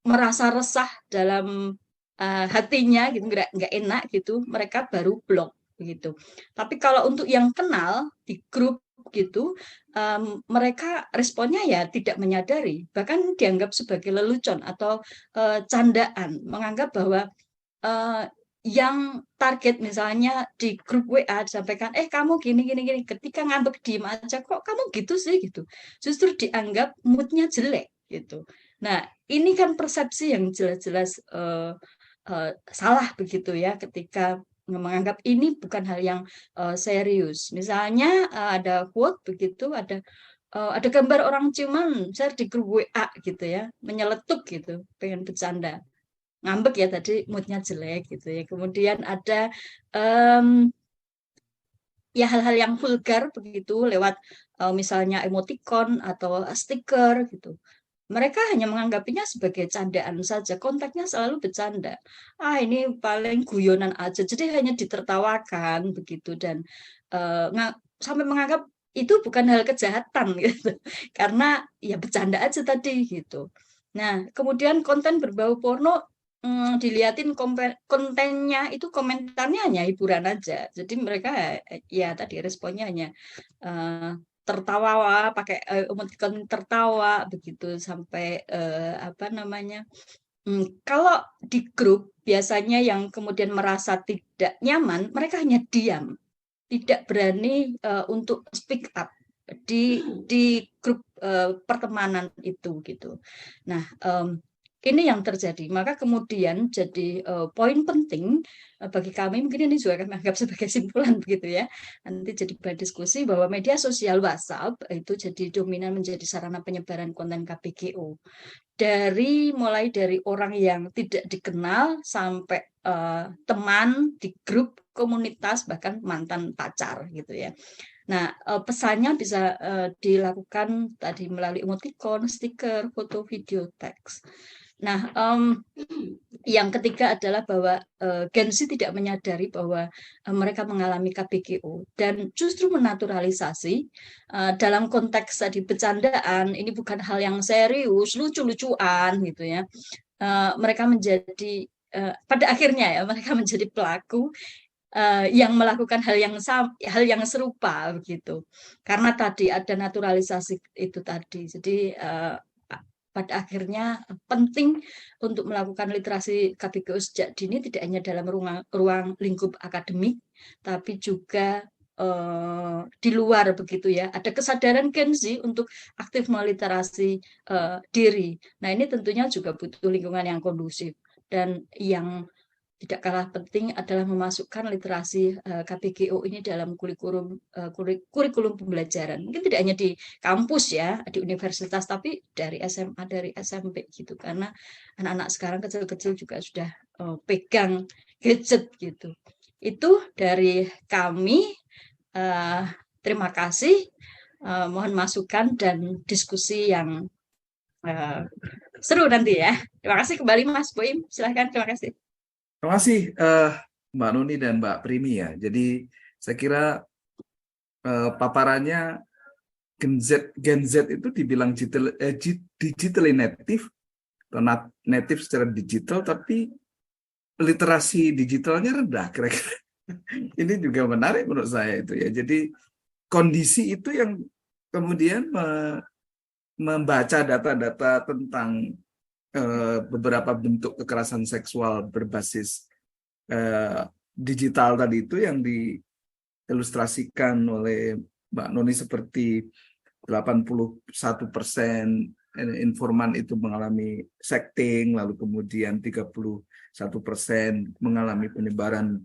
merasa resah dalam hatinya gitu, nggak enak gitu, mereka baru blok begitu. Tapi kalau untuk yang kenal di grup gitu, mereka responnya ya tidak menyadari, bahkan dianggap sebagai lelucon atau candaan, menganggap bahwa yang target misalnya di grup WA disampaikan, kamu gini, ketika ngambek diem aja, kok kamu gitu sih gitu. Justru dianggap moodnya jelek gitu. Nah, ini kan persepsi yang jelas-jelas salah begitu ya, ketika menganggap ini bukan hal yang serius. Misalnya ada quote begitu, ada gambar orang ciuman share di grup WA gitu ya, menyeletuk gitu, pengen bercanda. Ngambek ya tadi, moodnya jelek gitu ya. Kemudian ada ya hal-hal yang vulgar begitu lewat misalnya emoticon atau stiker gitu. Mereka hanya menganggapinya sebagai candaan saja, konteksnya selalu bercanda. Ini paling guyonan aja, jadi hanya ditertawakan begitu, dan sampai menganggap itu bukan hal kejahatan gitu, karena ya bercanda aja tadi gitu. Nah, kemudian konten berbau porno dilihatin kontennya itu, komentarnya hanya hiburan aja. Jadi mereka ya tadi responnya hanya tertawa, pakai emoticon tertawa begitu, sampai kalau di grup biasanya yang kemudian merasa tidak nyaman, mereka hanya diam, tidak berani untuk speak up di grup pertemanan itu gitu. Nah, ini yang terjadi. Maka kemudian jadi poin penting bagi kami, mungkin ini juga kami anggap sebagai simpulan begitu ya, nanti jadi bahan diskusi, bahwa media sosial WhatsApp itu jadi dominan menjadi sarana penyebaran konten KPGO. Mulai dari orang yang tidak dikenal sampai teman di grup, komunitas, bahkan mantan pacar gitu ya. Nah, pesannya bisa dilakukan tadi melalui emoticon, stiker, foto, video, teks. Nah, yang ketiga adalah bahwa Gen Z tidak menyadari bahwa mereka mengalami KPGO dan justru menaturalisasi dalam konteks tadi bercandaan, ini bukan hal yang serius, lucu-lucuan gitu ya. Mereka menjadi pada akhirnya ya mereka menjadi pelaku yang melakukan hal yang serupa begitu. Karena tadi ada naturalisasi itu tadi. Jadi pada akhirnya penting untuk melakukan literasi KBKU sejak dini tidak hanya dalam ruang lingkup akademik, tapi juga di luar begitu ya. Ada kesadaran Gen Z untuk aktif meliterasi diri. Nah ini tentunya juga butuh lingkungan yang kondusif, dan yang tidak kalah penting adalah memasukkan literasi KBKU ini dalam kurikulum pembelajaran. Mungkin tidak hanya di kampus ya, di universitas, tapi dari SMA, dari SMP gitu. Karena anak-anak sekarang kecil-kecil juga sudah pegang gadget gitu. Itu dari kami. Terima kasih. Mohon masukan dan diskusi yang seru nanti ya. Terima kasih kembali Mas Boim. Silahkan, terima kasih. Terima kasih Mbak Nuni dan Mbak Primi ya. Jadi saya kira paparannya Gen Z itu dibilang digitally native atau native secara digital, tapi literasi digitalnya rendah kira-kira. Ini juga menarik menurut saya itu ya. Jadi kondisi itu yang kemudian membaca data-data tentang beberapa bentuk kekerasan seksual berbasis digital tadi itu yang diilustrasikan oleh Mbak Noni seperti 81% informan itu mengalami sexting, lalu kemudian 31% mengalami penyebaran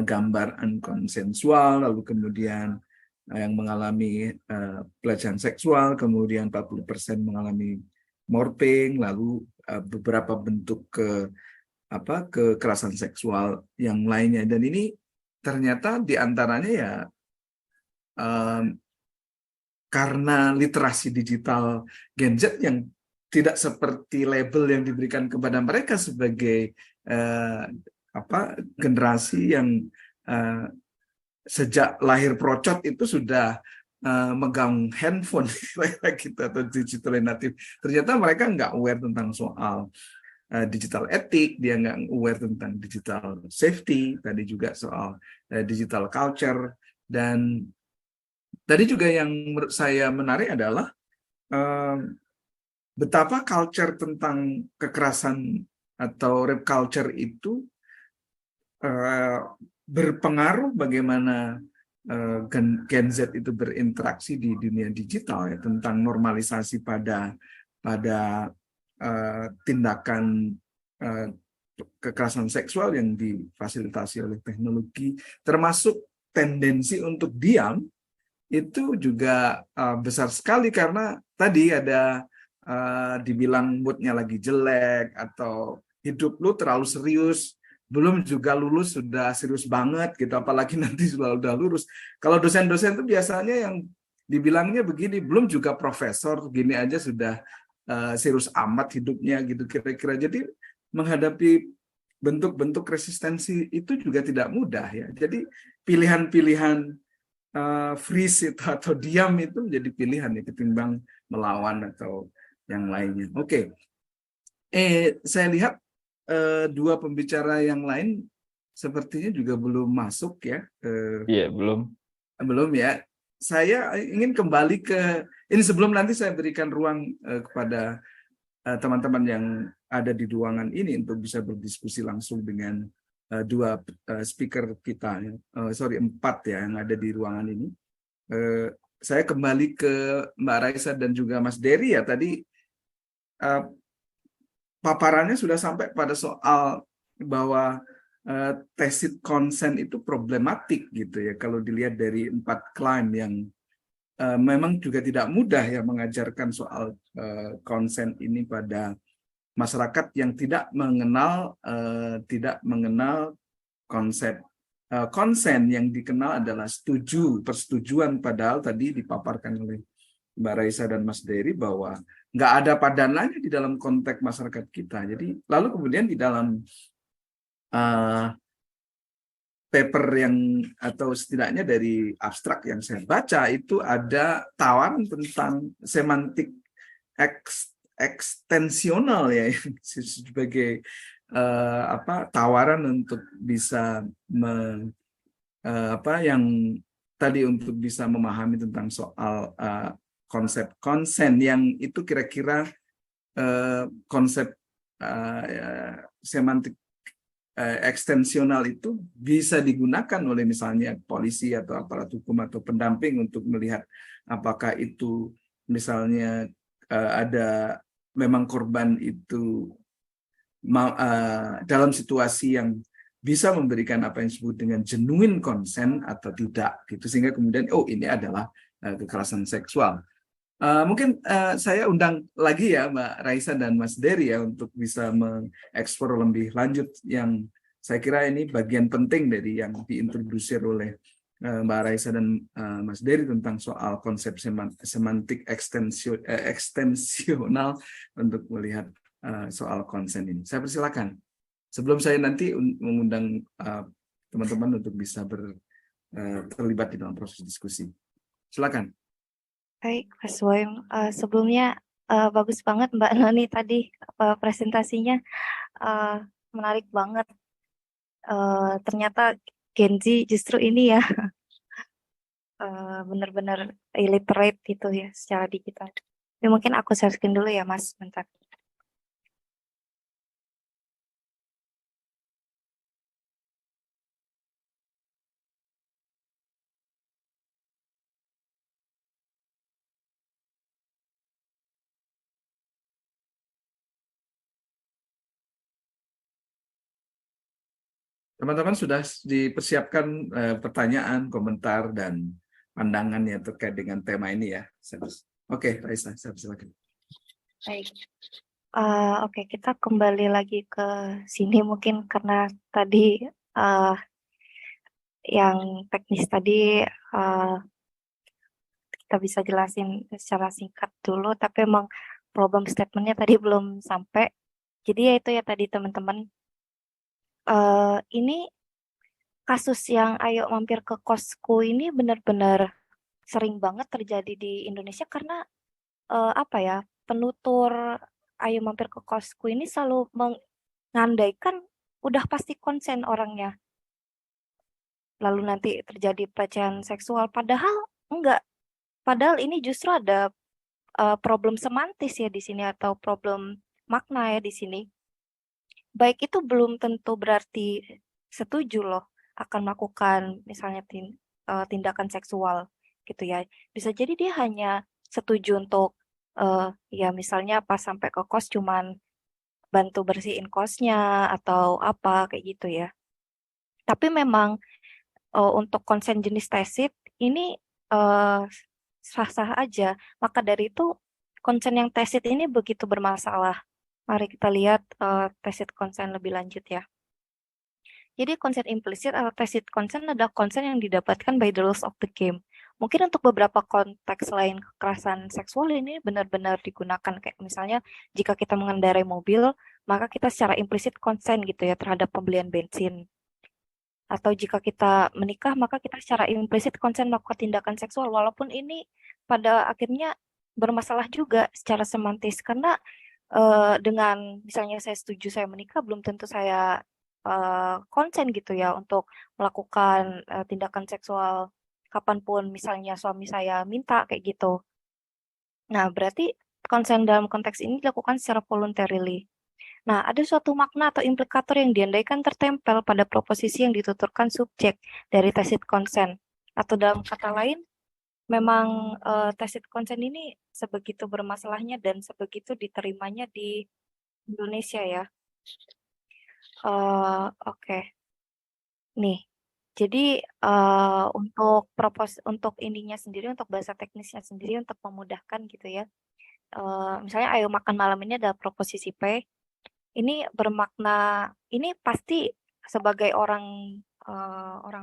gambar unkonsensual, lalu kemudian yang mengalami pelecehan seksual, kemudian 40% mengalami morphing, lalu beberapa bentuk kekerasan seksual yang lainnya. Dan ini ternyata diantaranya ya karena literasi digital Gen Z yang tidak seperti label yang diberikan kepada mereka sebagai generasi yang sejak lahir procot itu sudah megang handphone gitu atau digital native. Ternyata mereka nggak aware tentang soal digital etik, dia nggak aware tentang digital safety, tadi juga soal digital culture. Dan tadi juga yang menurut saya menarik adalah betapa culture tentang kekerasan atau rape culture itu berpengaruh bagaimana Gen Z itu berinteraksi di dunia digital ya, tentang normalisasi pada tindakan kekerasan seksual yang difasilitasi oleh teknologi, termasuk tendensi untuk diam itu juga besar sekali karena tadi ada dibilang moodnya lagi jelek atau hidup lu terlalu serius, belum juga lulus sudah serius banget gitu, apalagi nanti udah lulus. Kalau dosen-dosen itu biasanya yang dibilangnya begini, belum juga profesor gini aja sudah serius amat hidupnya gitu kira-kira. Jadi menghadapi bentuk-bentuk resistensi itu juga tidak mudah ya. Jadi pilihan-pilihan freeze itu atau diam itu menjadi pilihan ya ketimbang melawan atau yang lainnya. Oke. Saya lihat dua pembicara yang lain sepertinya juga belum masuk ya. Iya, belum. Belum ya. Saya ingin kembali ke ini sebelum nanti saya berikan ruang kepada teman-teman yang ada di ruangan ini untuk bisa berdiskusi langsung dengan dua speaker kita, 4 ya yang ada di ruangan ini. Saya kembali ke Mbak Raisa dan juga Mas Dery ya, tadi paparannya sudah sampai pada soal bahwa tacit consent itu problematik gitu ya, kalau dilihat dari 4 klaim yang memang juga tidak mudah ya mengajarkan soal consent ini pada masyarakat yang tidak mengenal konsep konsen. Yang dikenal adalah persetujuan, padahal tadi dipaparkan oleh Mbak Raisa dan Mas Dery bahwa nggak ada padanannya di dalam konteks masyarakat kita. Jadi lalu kemudian di dalam paper yang atau setidaknya dari abstrak yang saya baca itu ada tawaran tentang semantik ekstensional ya sebagai tawaran untuk bisa yang tadi untuk bisa memahami tentang soal konsep konsen yang itu kira-kira konsep semantik ekstensional itu bisa digunakan oleh misalnya polisi atau aparat hukum atau pendamping untuk melihat apakah itu misalnya ada memang korban itu dalam situasi yang bisa memberikan apa yang disebut dengan genuine consent atau tidak gitu, sehingga kemudian ini adalah kekerasan seksual. Mungkin saya undang lagi ya Mbak Raisa dan Mas Dery ya untuk bisa mengeksplor lebih lanjut yang saya kira ini bagian penting dari yang diintrodusir oleh Mbak Raisa dan Mas Dery tentang soal konsep semantik ekstensional untuk melihat soal konsen ini. Saya persilakan. Sebelum saya nanti mengundang teman-teman untuk bisa terlibat di dalam proses diskusi. Silakan. Baik, Mas Boym. Sebelumnya bagus banget Mbak Noni tadi presentasinya, menarik banget. Ternyata Gen Z justru ini ya benar-benar illiterate gitu ya secara digital. Ya, mungkin aku share screen dulu ya Mas, bentar. Teman-teman sudah dipersiapkan pertanyaan, komentar, dan pandangannya terkait dengan tema ini ya. Oke, Raisa, saya persilakan. Baik. Oke, kita kembali lagi ke sini mungkin karena tadi yang teknis tadi kita bisa jelasin secara singkat dulu, tapi emang problem statementnya tadi belum sampai. Jadi ya itu ya tadi teman-teman, ini kasus yang ayo mampir ke kosku ini benar-benar sering banget terjadi di Indonesia karena penutur ayo mampir ke kosku ini selalu mengandaikan udah pasti konsen orangnya. Lalu nanti terjadi pelecehan seksual, padahal enggak. Padahal ini justru ada problem semantis ya di sini atau problem makna ya di sini. Baik itu belum tentu berarti setuju loh akan melakukan misalnya tindakan seksual gitu ya. Bisa jadi dia hanya setuju untuk ya misalnya pas sampai ke kos cuman bantu bersihin kosnya atau apa kayak gitu ya. Tapi memang untuk konsen jenis tacit ini sah-sah aja. Maka dari itu konsen yang tacit ini begitu bermasalah. Mari kita lihat tacit konsen lebih lanjut ya. Jadi konsen implisit atau tacit konsen adalah konsen yang didapatkan by the rules of the game. Mungkin untuk beberapa konteks lain kekerasan seksual ini benar-benar digunakan, kayak misalnya jika kita mengendarai mobil, maka kita secara implisit konsen gitu ya terhadap pembelian bensin. Atau jika kita menikah, maka kita secara implisit konsen melakukan tindakan seksual, walaupun ini pada akhirnya bermasalah juga secara semantis, karena dengan misalnya saya setuju saya menikah, belum tentu saya konsen gitu ya untuk melakukan tindakan seksual kapanpun misalnya suami saya minta kayak gitu. Nah, berarti konsen dalam konteks ini dilakukan secara voluntarily. Nah, ada suatu makna atau implikator yang diandaikan tertempel pada proposisi yang dituturkan subjek dari tacit consent. Atau dalam kata lain, memang tacit consent ini sebegitu bermasalahnya dan sebegitu diterimanya di Indonesia ya. Oke. Nih, jadi untuk ininya sendiri, untuk bahasa teknisnya sendiri, untuk memudahkan gitu ya. Misalnya ayo makan malam ini adalah proposisi P. Ini bermakna, ini pasti sebagai orang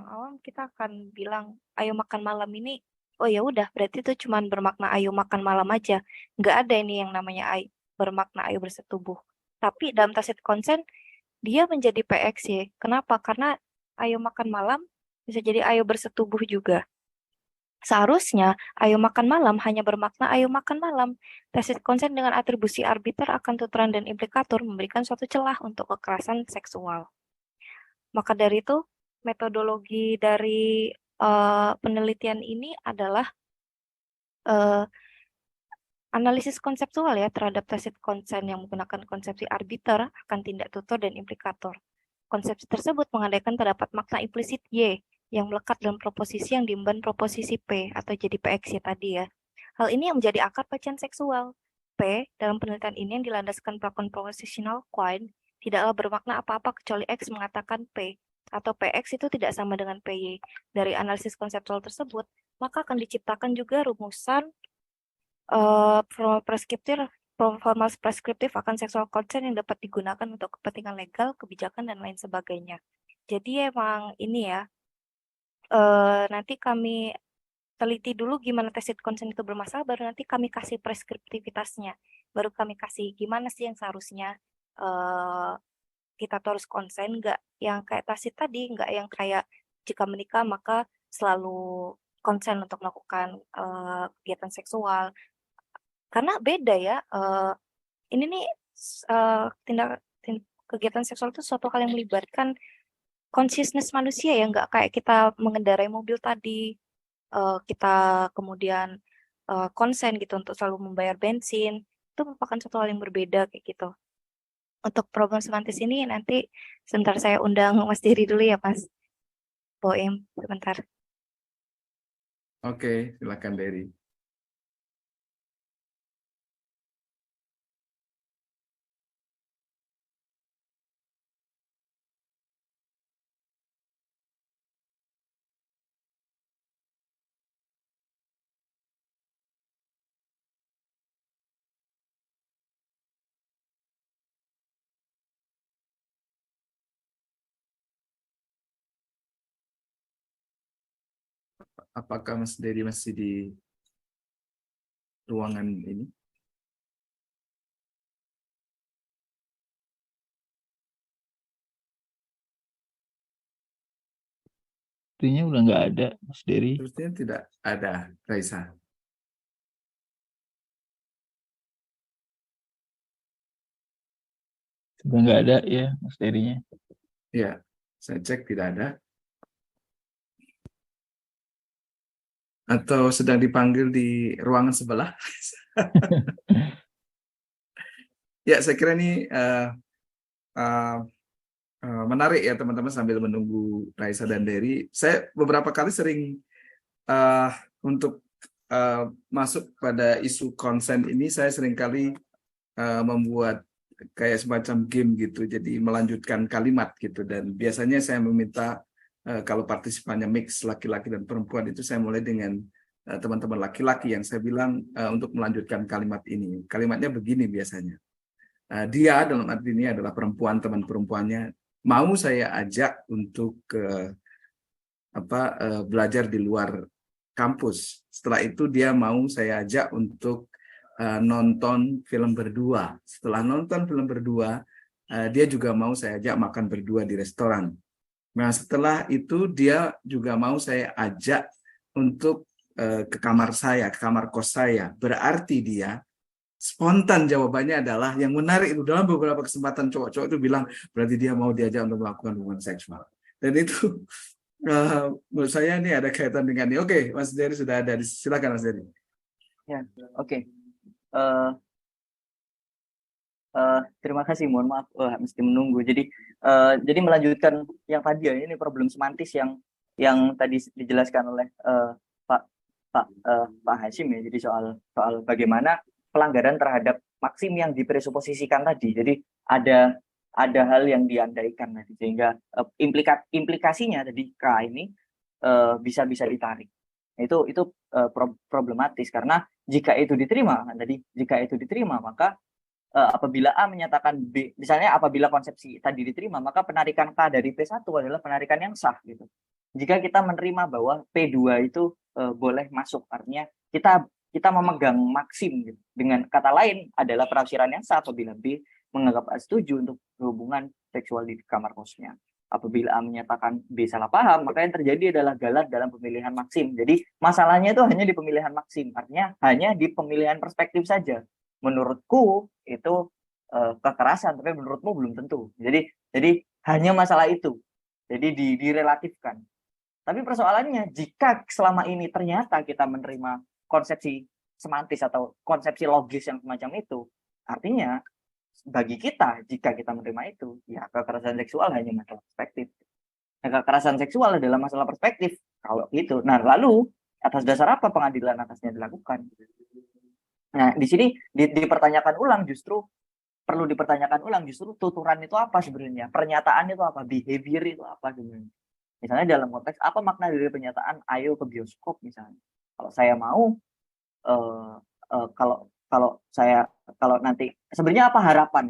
awam kita akan bilang ayo makan malam ini, oh ya udah berarti itu cuman bermakna ayo makan malam aja, nggak ada ini yang namanya bermakna ayo bersetubuh. Tapi dalam tacit consent dia menjadi PXY. Kenapa? Karena ayo makan malam bisa jadi ayo bersetubuh juga. Seharusnya, ayo makan malam hanya bermakna ayo makan malam. Tacit consent dengan atribusi arbiter akan tuturan dan implikator memberikan suatu celah untuk kekerasan seksual. Maka dari itu, metodologi dari penelitian ini adalah analisis konseptual ya terhadap tacit consent yang menggunakan konsepsi arbiter akan tindak tutor dan implikator. Konsepsi tersebut mengandaikan terdapat makna implisit Y yang melekat dalam proposisi yang diemban proposisi P atau jadi PX tadi ya. Hal ini yang menjadi akar pelecehan seksual. P dalam penelitian ini yang dilandaskan pelakon propositional Quine tidaklah bermakna apa-apa kecuali X mengatakan P atau PX itu tidak sama dengan PY. Dari analisis konseptual tersebut, maka akan diciptakan juga rumusan formal preskriptif akan seksual consent yang dapat digunakan untuk kepentingan legal, kebijakan, dan lain sebagainya. Jadi emang ini ya, nanti kami teliti dulu gimana tacit consent itu bermasalah, baru nanti kami kasih preskriptivitasnya. Baru kami kasih gimana sih yang seharusnya kita tuh harus konsen, nggak yang kayak tacit tadi, nggak yang kayak jika menikah maka selalu konsen untuk melakukan kegiatan seksual. Karena beda ya, ini nih kegiatan seksual itu suatu hal yang melibatkan consciousness manusia ya, nggak kayak kita mengendarai mobil tadi, kita kemudian konsen gitu untuk selalu membayar bensin, itu merupakan suatu hal yang berbeda kayak gitu. Untuk problem semantis ini nanti sebentar saya undang Mas Diri dulu ya Mas Boim, sebentar. Oke, silakan Dery. Apakah Mas Dery masih di ruangan ini? Sepertinya udah nggak ada, Mas Dery. Sepertinya tidak ada, Raisa. Sudah nggak ada ya, Mas Dery-nya. Ya, saya cek tidak ada. Atau sedang dipanggil di ruangan sebelah? Ya, saya kira ini menarik ya teman-teman sambil menunggu Raisa dan Dery. Saya beberapa kali sering untuk masuk pada isu konsen ini, saya seringkali membuat kayak semacam game gitu, jadi melanjutkan kalimat gitu, dan biasanya saya meminta kalau partisipannya mix laki-laki dan perempuan itu saya mulai dengan teman-teman laki-laki yang saya bilang untuk melanjutkan kalimat ini. Kalimatnya begini biasanya. Dia dalam arti ini adalah perempuan, teman perempuannya mau saya ajak untuk belajar di luar kampus. Setelah itu dia mau saya ajak untuk nonton film berdua. Setelah nonton film berdua, dia juga mau saya ajak makan berdua di restoran. Nah, setelah itu dia juga mau saya ajak untuk ke kamar saya, ke kamar kos saya. Berarti dia spontan jawabannya adalah yang menarik itu dalam beberapa kesempatan cowok-cowok itu bilang berarti dia mau diajak untuk melakukan hubungan seksual. Dan itu menurut saya ini ada kaitan dengan ini. Oke, Mas Dery sudah ada. Silakan Mas Dery. Ya, oke. Terima kasih, mohon maaf mesti menunggu. Jadi melanjutkan yang tadi ya, ini problem semantis yang tadi dijelaskan oleh Pak Hasyim ya. Jadi soal bagaimana pelanggaran terhadap maksim yang dipresuposisikan tadi. Jadi ada hal yang diandaikan tadi, sehingga implikasinya tadi K ini bisa ditarik. Itu problematis karena jika itu diterima maka apabila A menyatakan B, misalnya apabila konsepsi tadi diterima, maka penarikan K dari P1 adalah penarikan yang sah gitu. Jika kita menerima bahwa P2 itu boleh masuk, artinya kita memegang maksim gitu. Dengan kata lain adalah penafsiran yang sah apabila B menganggap A setuju untuk hubungan seksual di kamar kosnya. Apabila A menyatakan B salah paham, maka yang terjadi adalah galat dalam pemilihan maksim. Jadi masalahnya itu hanya di pemilihan maksim, artinya hanya di pemilihan perspektif saja. Menurutku itu kekerasan, tapi menurutmu belum tentu. Jadi hanya masalah itu. Jadi direlatifkan. Tapi persoalannya, jika selama ini ternyata kita menerima konsepsi semantis atau konsepsi logis yang semacam itu, artinya bagi kita, jika kita menerima itu, ya kekerasan seksual hanya masalah perspektif. Nah, kekerasan seksual adalah masalah perspektif. Kalau gitu, nah lalu atas dasar apa pengadilan atasnya dilakukan? Nah, di sini dipertanyakan ulang, justru perlu dipertanyakan ulang, justru tuturan itu apa sebenarnya? Pernyataan itu apa? Behavior itu apa sebenarnya? Misalnya dalam konteks apa makna dari pernyataan ayo ke bioskop misalnya. Kalau saya mau kalau nanti sebenarnya apa harapan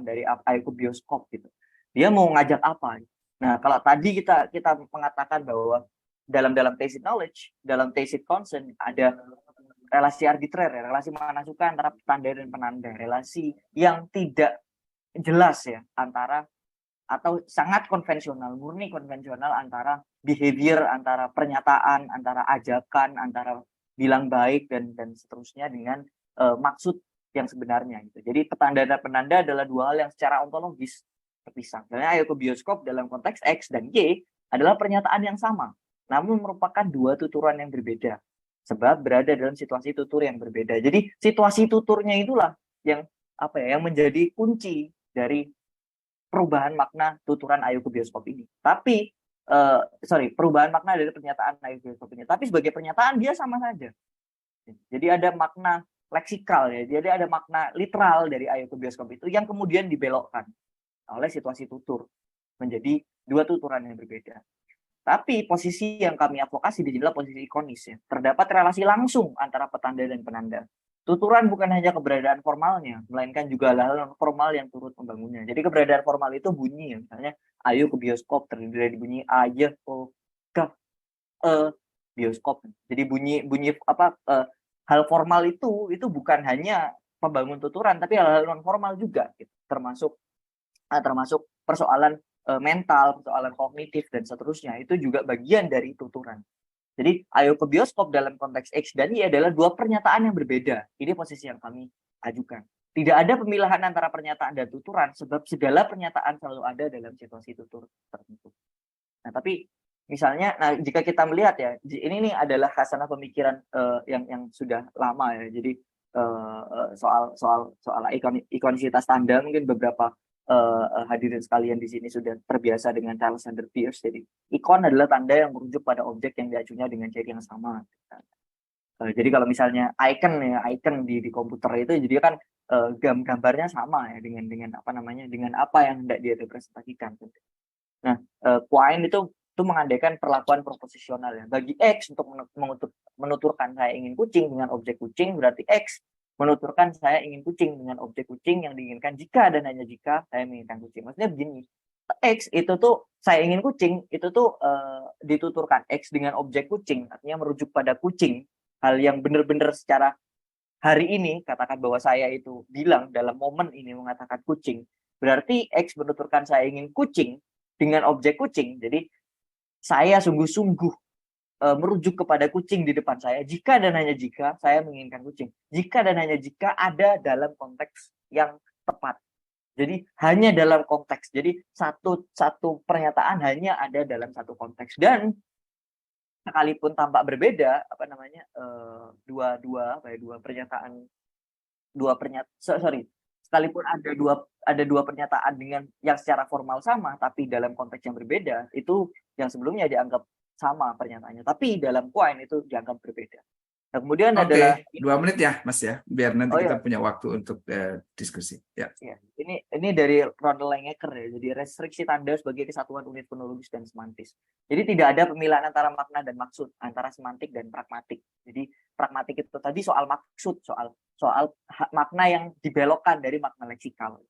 dari ayo ke bioskop gitu. Dia mau ngajak apa? Nah, kalau tadi kita mengatakan bahwa dalam tacit knowledge, dalam tacit consent ada relasi arbitrer, relasi mana suka antara petanda dan penanda, relasi yang tidak jelas ya antara atau sangat konvensional, murni konvensional antara behavior, antara pernyataan, antara ajakan, antara bilang baik dan seterusnya dengan maksud yang sebenarnya gitu. Jadi petanda dan penanda adalah dua hal yang secara ontologis terpisah. Misalnya ayo ke bioskop dalam konteks X dan Y adalah pernyataan yang sama, namun merupakan dua tuturan yang berbeda. Sebab berada dalam situasi tutur yang berbeda. Jadi situasi tuturnya itulah yang yang menjadi kunci dari perubahan makna tuturan ayo ke bioskop ini. Tapi perubahan makna dari pernyataan ayo ke bioskop ini. Tapi sebagai pernyataan dia sama saja. Jadi ada makna leksikal ya. Jadi ada makna literal dari ayo ke bioskop itu yang kemudian dibelokkan oleh situasi tutur menjadi dua tuturan yang berbeda. Tapi posisi yang kami advokasi di sini adalah posisi ikonis ya. Terdapat relasi langsung antara petanda dan penanda. Tuturan bukan hanya keberadaan formalnya, melainkan juga hal-hal formal yang turut membangunnya. Jadi keberadaan formal itu bunyi ya, misalnya ayo ke bioskop terdiri dari bunyi ayo ke bioskop. Jadi bunyi hal formal itu bukan hanya pembangun tuturan, tapi hal-hal non formal juga, gitu. termasuk persoalan mental, persoalan kognitif dan seterusnya. Itu juga bagian dari tuturan. Jadi ayo ke bioskop dalam konteks X dan Y adalah dua pernyataan yang berbeda. Ini posisi yang kami ajukan. Tidak ada pemilahan antara pernyataan dan tuturan, sebab segala pernyataan selalu ada dalam situasi tutur tertentu. Nah, tapi misalnya, jika kita melihat ya, ini adalah khasanah pemikiran yang sudah lama ya. Jadi soal ikonisitas tanda mungkin beberapa hadirin sekalian di sini sudah terbiasa dengan Charles Sanders Peirce. Jadi ikon adalah tanda yang merujuk pada objek yang diacunya dengan ciri yang sama. Jadi kalau misalnya icon di komputer itu jadi kan gambarnya sama ya dengan dengan apa yang hendak dia representasikan. Nah, Quine itu mengandaikan perlakuan proposisional ya. Bagi X untuk menuturkan saya ingin kucing dengan objek kucing, berarti X menuturkan saya ingin kucing dengan objek kucing yang diinginkan jika dan hanya jika saya menginginkan kucing. Maksudnya begini, X itu tuh saya ingin kucing, itu tuh dituturkan X dengan objek kucing, artinya merujuk pada kucing. Hal yang benar-benar secara hari ini, katakan bahwa saya itu bilang dalam momen ini mengatakan kucing, berarti X menuturkan saya ingin kucing dengan objek kucing. Jadi saya sungguh-sungguh merujuk kepada kucing di depan saya jika dan hanya jika saya menginginkan kucing. Jika dan hanya jika ada dalam konteks yang tepat. Jadi hanya dalam konteks. Jadi satu pernyataan hanya ada dalam satu konteks. Dan sekalipun tampak berbeda, sekalipun ada dua pernyataan dengan yang secara formal sama, tapi dalam konteks yang berbeda, itu yang sebelumnya dianggap sama pernyataannya, tapi dalam Quine itu dianggap berbeda. Nah, kemudian adalah 2 menit ya, Mas ya, biar nanti kita iya. punya waktu untuk diskusi. Ya. Ya, ini dari Ronald Langecker ya. Jadi restriksi tanda sebagai kesatuan unit fonologis dan semantis. Jadi tidak ada pemilahan antara makna dan maksud, antara semantik dan pragmatik. Jadi pragmatik itu tadi soal maksud, soal makna yang dibelokkan dari makna leksikal.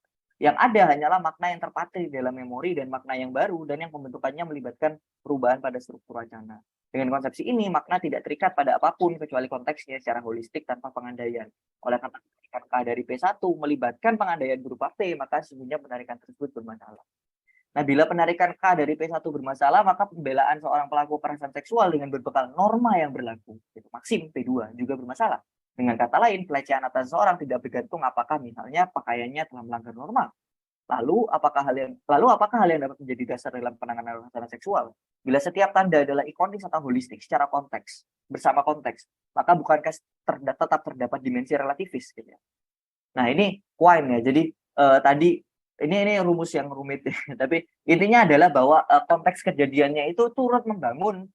Yang ada hanyalah makna yang terpatri dalam memori dan makna yang baru dan yang pembentukannya melibatkan perubahan pada struktur wacana. Dengan konsepsi ini, makna tidak terikat pada apapun kecuali konteksnya secara holistik tanpa pengandaian. Oleh karena K dari P1 melibatkan pengandaian berupa P, maka sesungguhnya penarikan tersebut bermasalah. Nah, bila penarikan K dari P1 bermasalah, maka pembelaan seorang pelaku kekerasan seksual dengan berbekal norma yang berlaku, yaitu Maksim P2, juga bermasalah. Dengan kata lain, pelecehan atas seseorang tidak bergantung apakah misalnya pakaiannya telah melanggar norma. Lalu apakah hal yang dapat menjadi dasar dalam penanganan kekerasan seksual? Bila setiap tanda adalah ikonis atau holistik secara konteks, bersama konteks, maka bukankah tetap terdapat dimensi relativis gitu ya. Nah, ini Quine ya. Jadi tadi ini rumus yang rumit ya. Tapi intinya adalah bahwa konteks kejadiannya itu turut membangun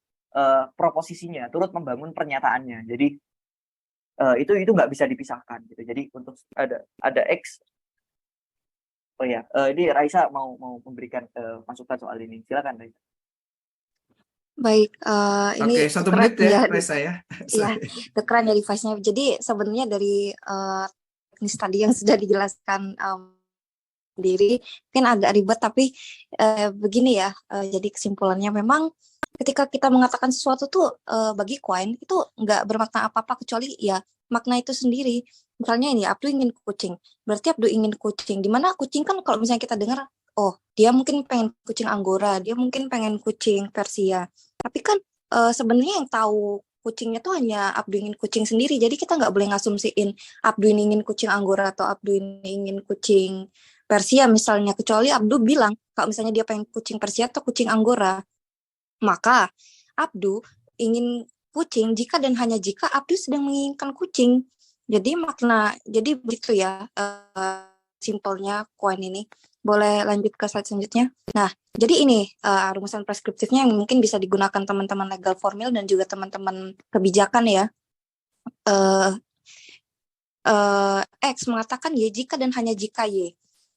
proposisinya, turut membangun pernyataannya. Jadi itu nggak bisa dipisahkan gitu. Jadi untuk ada X. Oh ya, ini Raisa mau memberikan masukan soal ini. Silakan Raisa. Baik, ini Oke, 1 menit ya, ya, Raisa ya. ya, kekeran ya device-nya. Jadi sebenarnya dari teknis tadi yang sudah dijelaskan sendiri, mungkin agak ribet, tapi begini ya, jadi kesimpulannya memang ketika kita mengatakan sesuatu tuh bagi Quine itu nggak bermakna apa-apa kecuali ya makna itu sendiri. Misalnya ini Abdu ingin kucing, berarti Abdu ingin kucing. Dimana kucing kan kalau misalnya kita dengar, oh dia mungkin pengen kucing Anggora, dia mungkin pengen kucing Persia. Tapi kan sebenarnya yang tahu kucingnya tuh hanya Abdu ingin kucing sendiri. Jadi kita nggak boleh ngasumsiin Abdu ini ingin kucing Anggora atau Abdu ini ingin kucing Persia misalnya. Kecuali Abdu bilang kalau misalnya dia pengen kucing Persia atau kucing Anggora, maka Abdu ingin kucing jika dan hanya jika Abdu sedang menginginkan kucing. Jadi jadi begitu ya simpelnya Quine ini. Boleh lanjut ke slide selanjutnya. Nah, jadi ini rumusan preskriptifnya yang mungkin bisa digunakan teman-teman legal formil dan juga teman-teman kebijakan ya. X mengatakan Y jika dan hanya jika Y.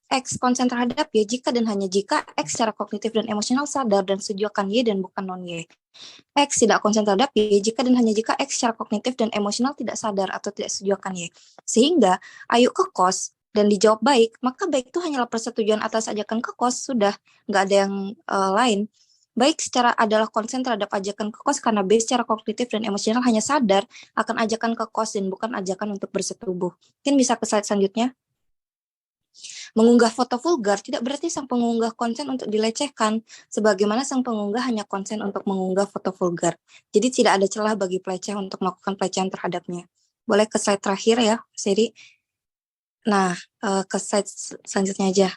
X konsen terhadap Y jika dan hanya jika X secara kognitif dan emosional sadar dan setuju akan Y dan bukan non-Y. X tidak konsen terhadap Y jika dan hanya jika X secara kognitif dan emosional tidak sadar atau tidak setuju akan Y. Sehingga, ayo ke kos dan dijawab baik, maka baik itu hanyalah persetujuan atas ajakan ke kos, sudah, nggak ada yang lain. Baik secara adalah konsen terhadap ajakan ke kos karena B secara kognitif dan emosional hanya sadar akan ajakan ke kos dan bukan ajakan untuk bersetubuh. Mungkin bisa ke slide selanjutnya. Mengunggah foto vulgar tidak berarti sang pengunggah konsen untuk dilecehkan, sebagaimana sang pengunggah hanya konsen untuk mengunggah foto vulgar. Jadi tidak ada celah bagi peleceh untuk melakukan pelecehan terhadapnya. Boleh ke slide terakhir ya, Seri. Nah, ke slide selanjutnya aja.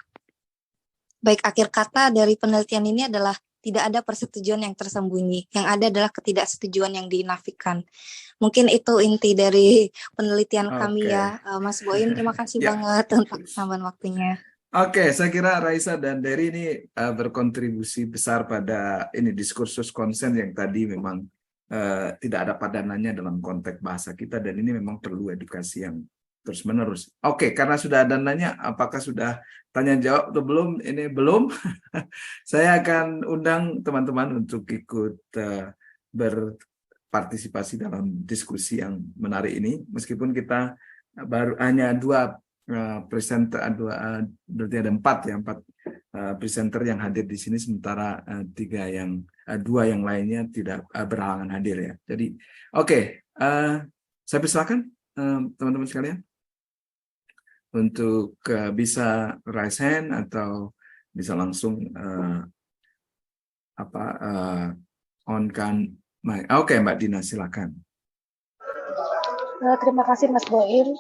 Baik, akhir kata dari penelitian ini adalah tidak ada persetujuan yang tersembunyi. Yang ada adalah ketidaksetujuan yang dinafikan. Mungkin itu inti dari penelitian kami ya, Mas Boim. Terima kasih banget untuk tambahan waktunya. Oke, saya kira Raisa dan Dery ini berkontribusi besar pada ini diskursus konsen yang tadi memang tidak ada padanannya dalam konteks bahasa kita, dan ini memang perlu edukasi yang terus-menerus. Oke, karena sudah ada nanya, apakah sudah tanya jawab atau belum? Ini belum. Saya akan undang teman-teman untuk ikut berpartisipasi dalam diskusi yang menarik ini, meskipun kita baru hanya dua presenter, berarti ada empat presenter yang hadir di sini, sementara dua yang lainnya tidak berhalangan hadir ya. Jadi oke, saya persilakan teman-teman sekalian untuk bisa raise hand atau bisa langsung on kan mic. Oke, Mbak Dina, silakan. Terima kasih Mas Boim.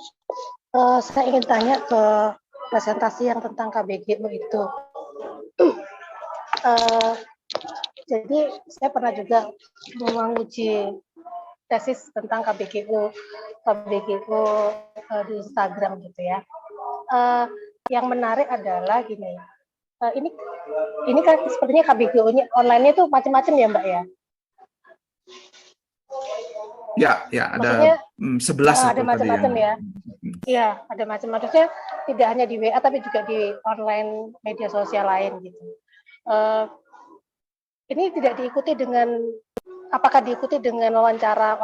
Saya ingin tanya ke presentasi yang tentang KBGU itu. Jadi saya pernah juga menguji tesis tentang KBGU di Instagram gitu ya. Yang menarik adalah gini, ini kan sepertinya KBGU-nya online-nya tuh macam-macam ya Mbak ya? Ya ada 11 ada macam-macam ya. Iya, ada macam-macamnya, tidak hanya di WA tapi juga di online media sosial lain gitu. Ini tidak diikuti dengan, apakah diikuti dengan wawancara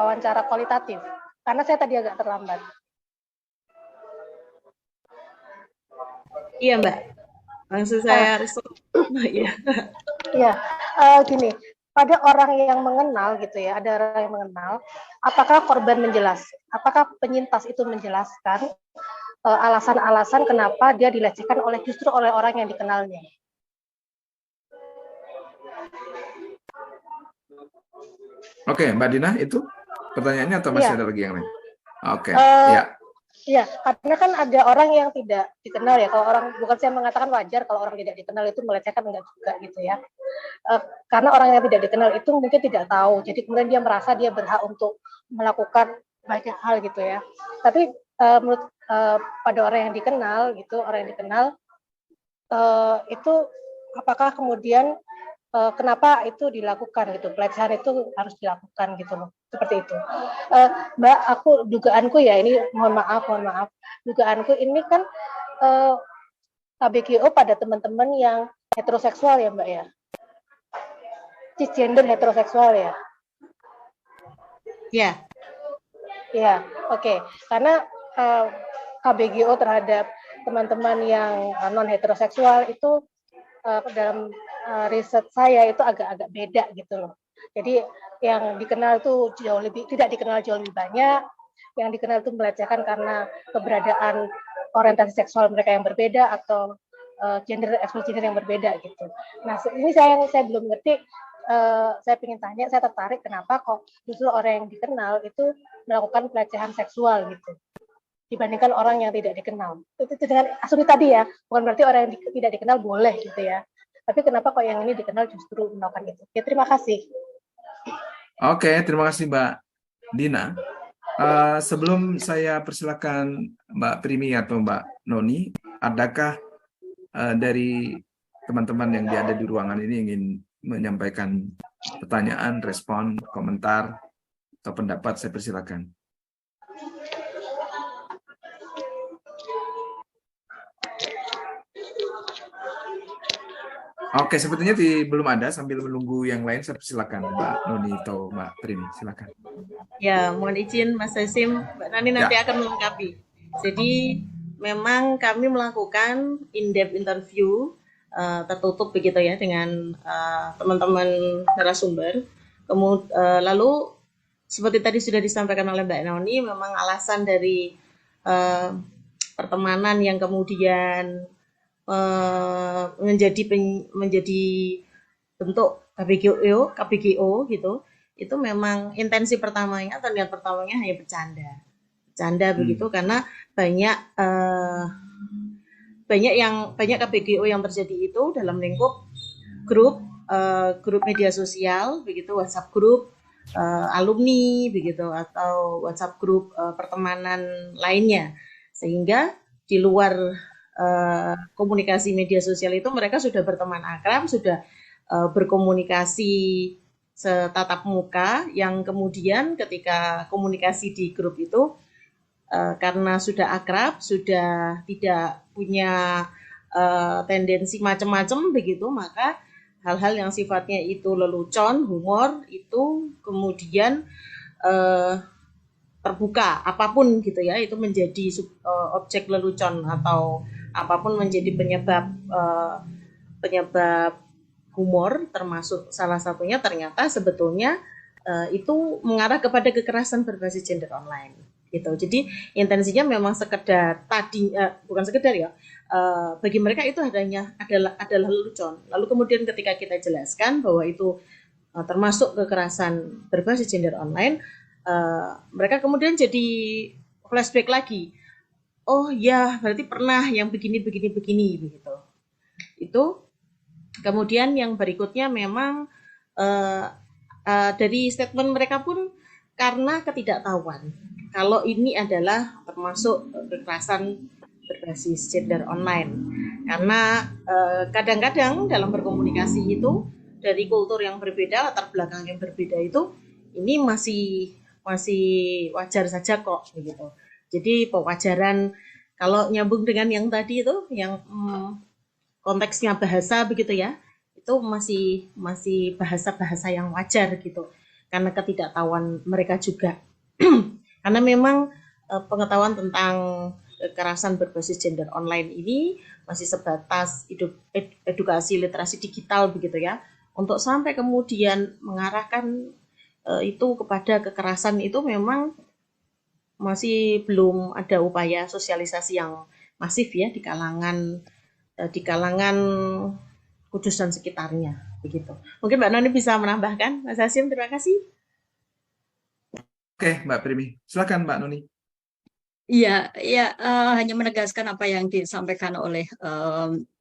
kualitatif? Karena saya tadi agak terlambat. Iya Mbak, langsung saya respon. Iya, gini, pada orang yang mengenal gitu ya, ada orang yang mengenal, apakah korban apakah penyintas itu menjelaskan alasan-alasan kenapa dia dilecehkan justru oleh orang yang dikenalnya? Oke, Mbak Dina, itu pertanyaannya atau masih Iya. ada lagi yang lain? Oke, Eh, ya. Iya, karena kan ada orang yang tidak dikenal ya. Kalau orang, bukan saya mengatakan wajar kalau orang tidak dikenal itu melecehkan, enggak juga gitu ya. Karena orang yang tidak dikenal itu mungkin tidak tahu, jadi kemudian dia merasa dia berhak untuk melakukan banyak hal gitu ya. Tapi menurut pada orang yang dikenal gitu, orang yang dikenal itu apakah kemudian kenapa itu dilakukan gitu, pelecehan itu harus dilakukan gitu loh, seperti itu. Mbak, dugaanku ya ini, mohon maaf, dugaanku ini kan KBGO pada teman-teman yang heteroseksual ya Mbak ya, cisgender heteroseksual ya. Ya, Ya, oke. Karena KBGO terhadap teman-teman yang non heteroseksual itu dalam riset saya itu agak-agak beda gitu loh. Jadi yang dikenal itu tidak dikenal jauh lebih banyak, yang dikenal itu melecehkan karena keberadaan orientasi seksual mereka yang berbeda atau ekspresi gender yang berbeda gitu. Nah, ini saya belum ngerti. Saya ingin tanya, saya tertarik kenapa kok justru orang yang dikenal itu melakukan pelecehan seksual gitu dibandingkan orang yang tidak dikenal. Itu dengan asumsi tadi ya, bukan berarti orang yang tidak dikenal boleh gitu ya. Tapi kenapa kok yang ini dikenal justru melakukan itu? Ya, terima kasih. Oke, terima kasih Mbak Dina. Sebelum saya persilakan Mbak Primi atau Mbak Noni, adakah dari teman-teman yang ada di ruangan ini ingin menyampaikan pertanyaan, respon, komentar, atau pendapat? Saya persilakan. Oke, sepertinya belum ada. Sambil menunggu yang lain, saya persilakan Mbak Noni atau Mbak Primi. Silakan. ya, mohon izin Mas Hasim, Mbak Nani nanti akan melengkapi. Jadi memang kami melakukan in-depth interview tertutup begitu ya dengan teman-teman narasumber. Kemudian lalu seperti tadi sudah disampaikan oleh Mbak Noni, memang alasan dari pertemanan yang kemudian menjadi bentuk KBGO gitu, itu memang intensi pertamanya atau niat pertamanya hanya bercanda begitu, karena banyak KBGO yang terjadi itu dalam lingkup grup media sosial begitu, WhatsApp grup alumni begitu, atau WhatsApp grup pertemanan lainnya, sehingga di luar komunikasi media sosial itu mereka sudah berteman akrab, sudah berkomunikasi setatap muka, yang kemudian ketika komunikasi di grup itu karena sudah akrab, sudah tidak punya tendensi macam-macam begitu, maka hal-hal yang sifatnya itu lelucon, humor itu kemudian terbuka, apapun gitu ya, itu menjadi objek lelucon atau apapun menjadi penyebab humor, termasuk salah satunya ternyata sebetulnya itu mengarah kepada kekerasan berbasis gender online gitu. Jadi intensinya memang sekedar bukan sekedar ya, bagi mereka itu adalah lelucon. Lalu kemudian ketika kita jelaskan bahwa itu termasuk kekerasan berbasis gender online, mereka kemudian jadi flashback lagi. Oh ya, berarti pernah yang begini begitu. Itu kemudian yang berikutnya memang dari statement mereka pun karena ketidaktahuan kalau ini adalah termasuk kekerasan berbasis gender online. Karena kadang-kadang dalam berkomunikasi itu dari kultur yang berbeda, latar belakang yang berbeda itu, ini masih wajar saja kok begitu. Jadi pewajaran, kalau nyambung dengan yang tadi itu, yang konteksnya bahasa begitu ya, itu masih bahasa-bahasa yang wajar gitu, karena ketidaktahuan mereka juga. Karena memang pengetahuan tentang kekerasan berbasis gender online ini masih sebatas edukasi literasi digital begitu ya, untuk sampai kemudian mengarahkan itu kepada kekerasan itu memang masih belum ada upaya sosialisasi yang masif ya di kalangan Kudus dan sekitarnya begitu. Mungkin Mbak Noni bisa menambahkan, Mas Hasim, terima kasih. Oke, Mbak Primi. Silakan Mbak Nuni. Iya, ya, hanya menegaskan apa yang disampaikan oleh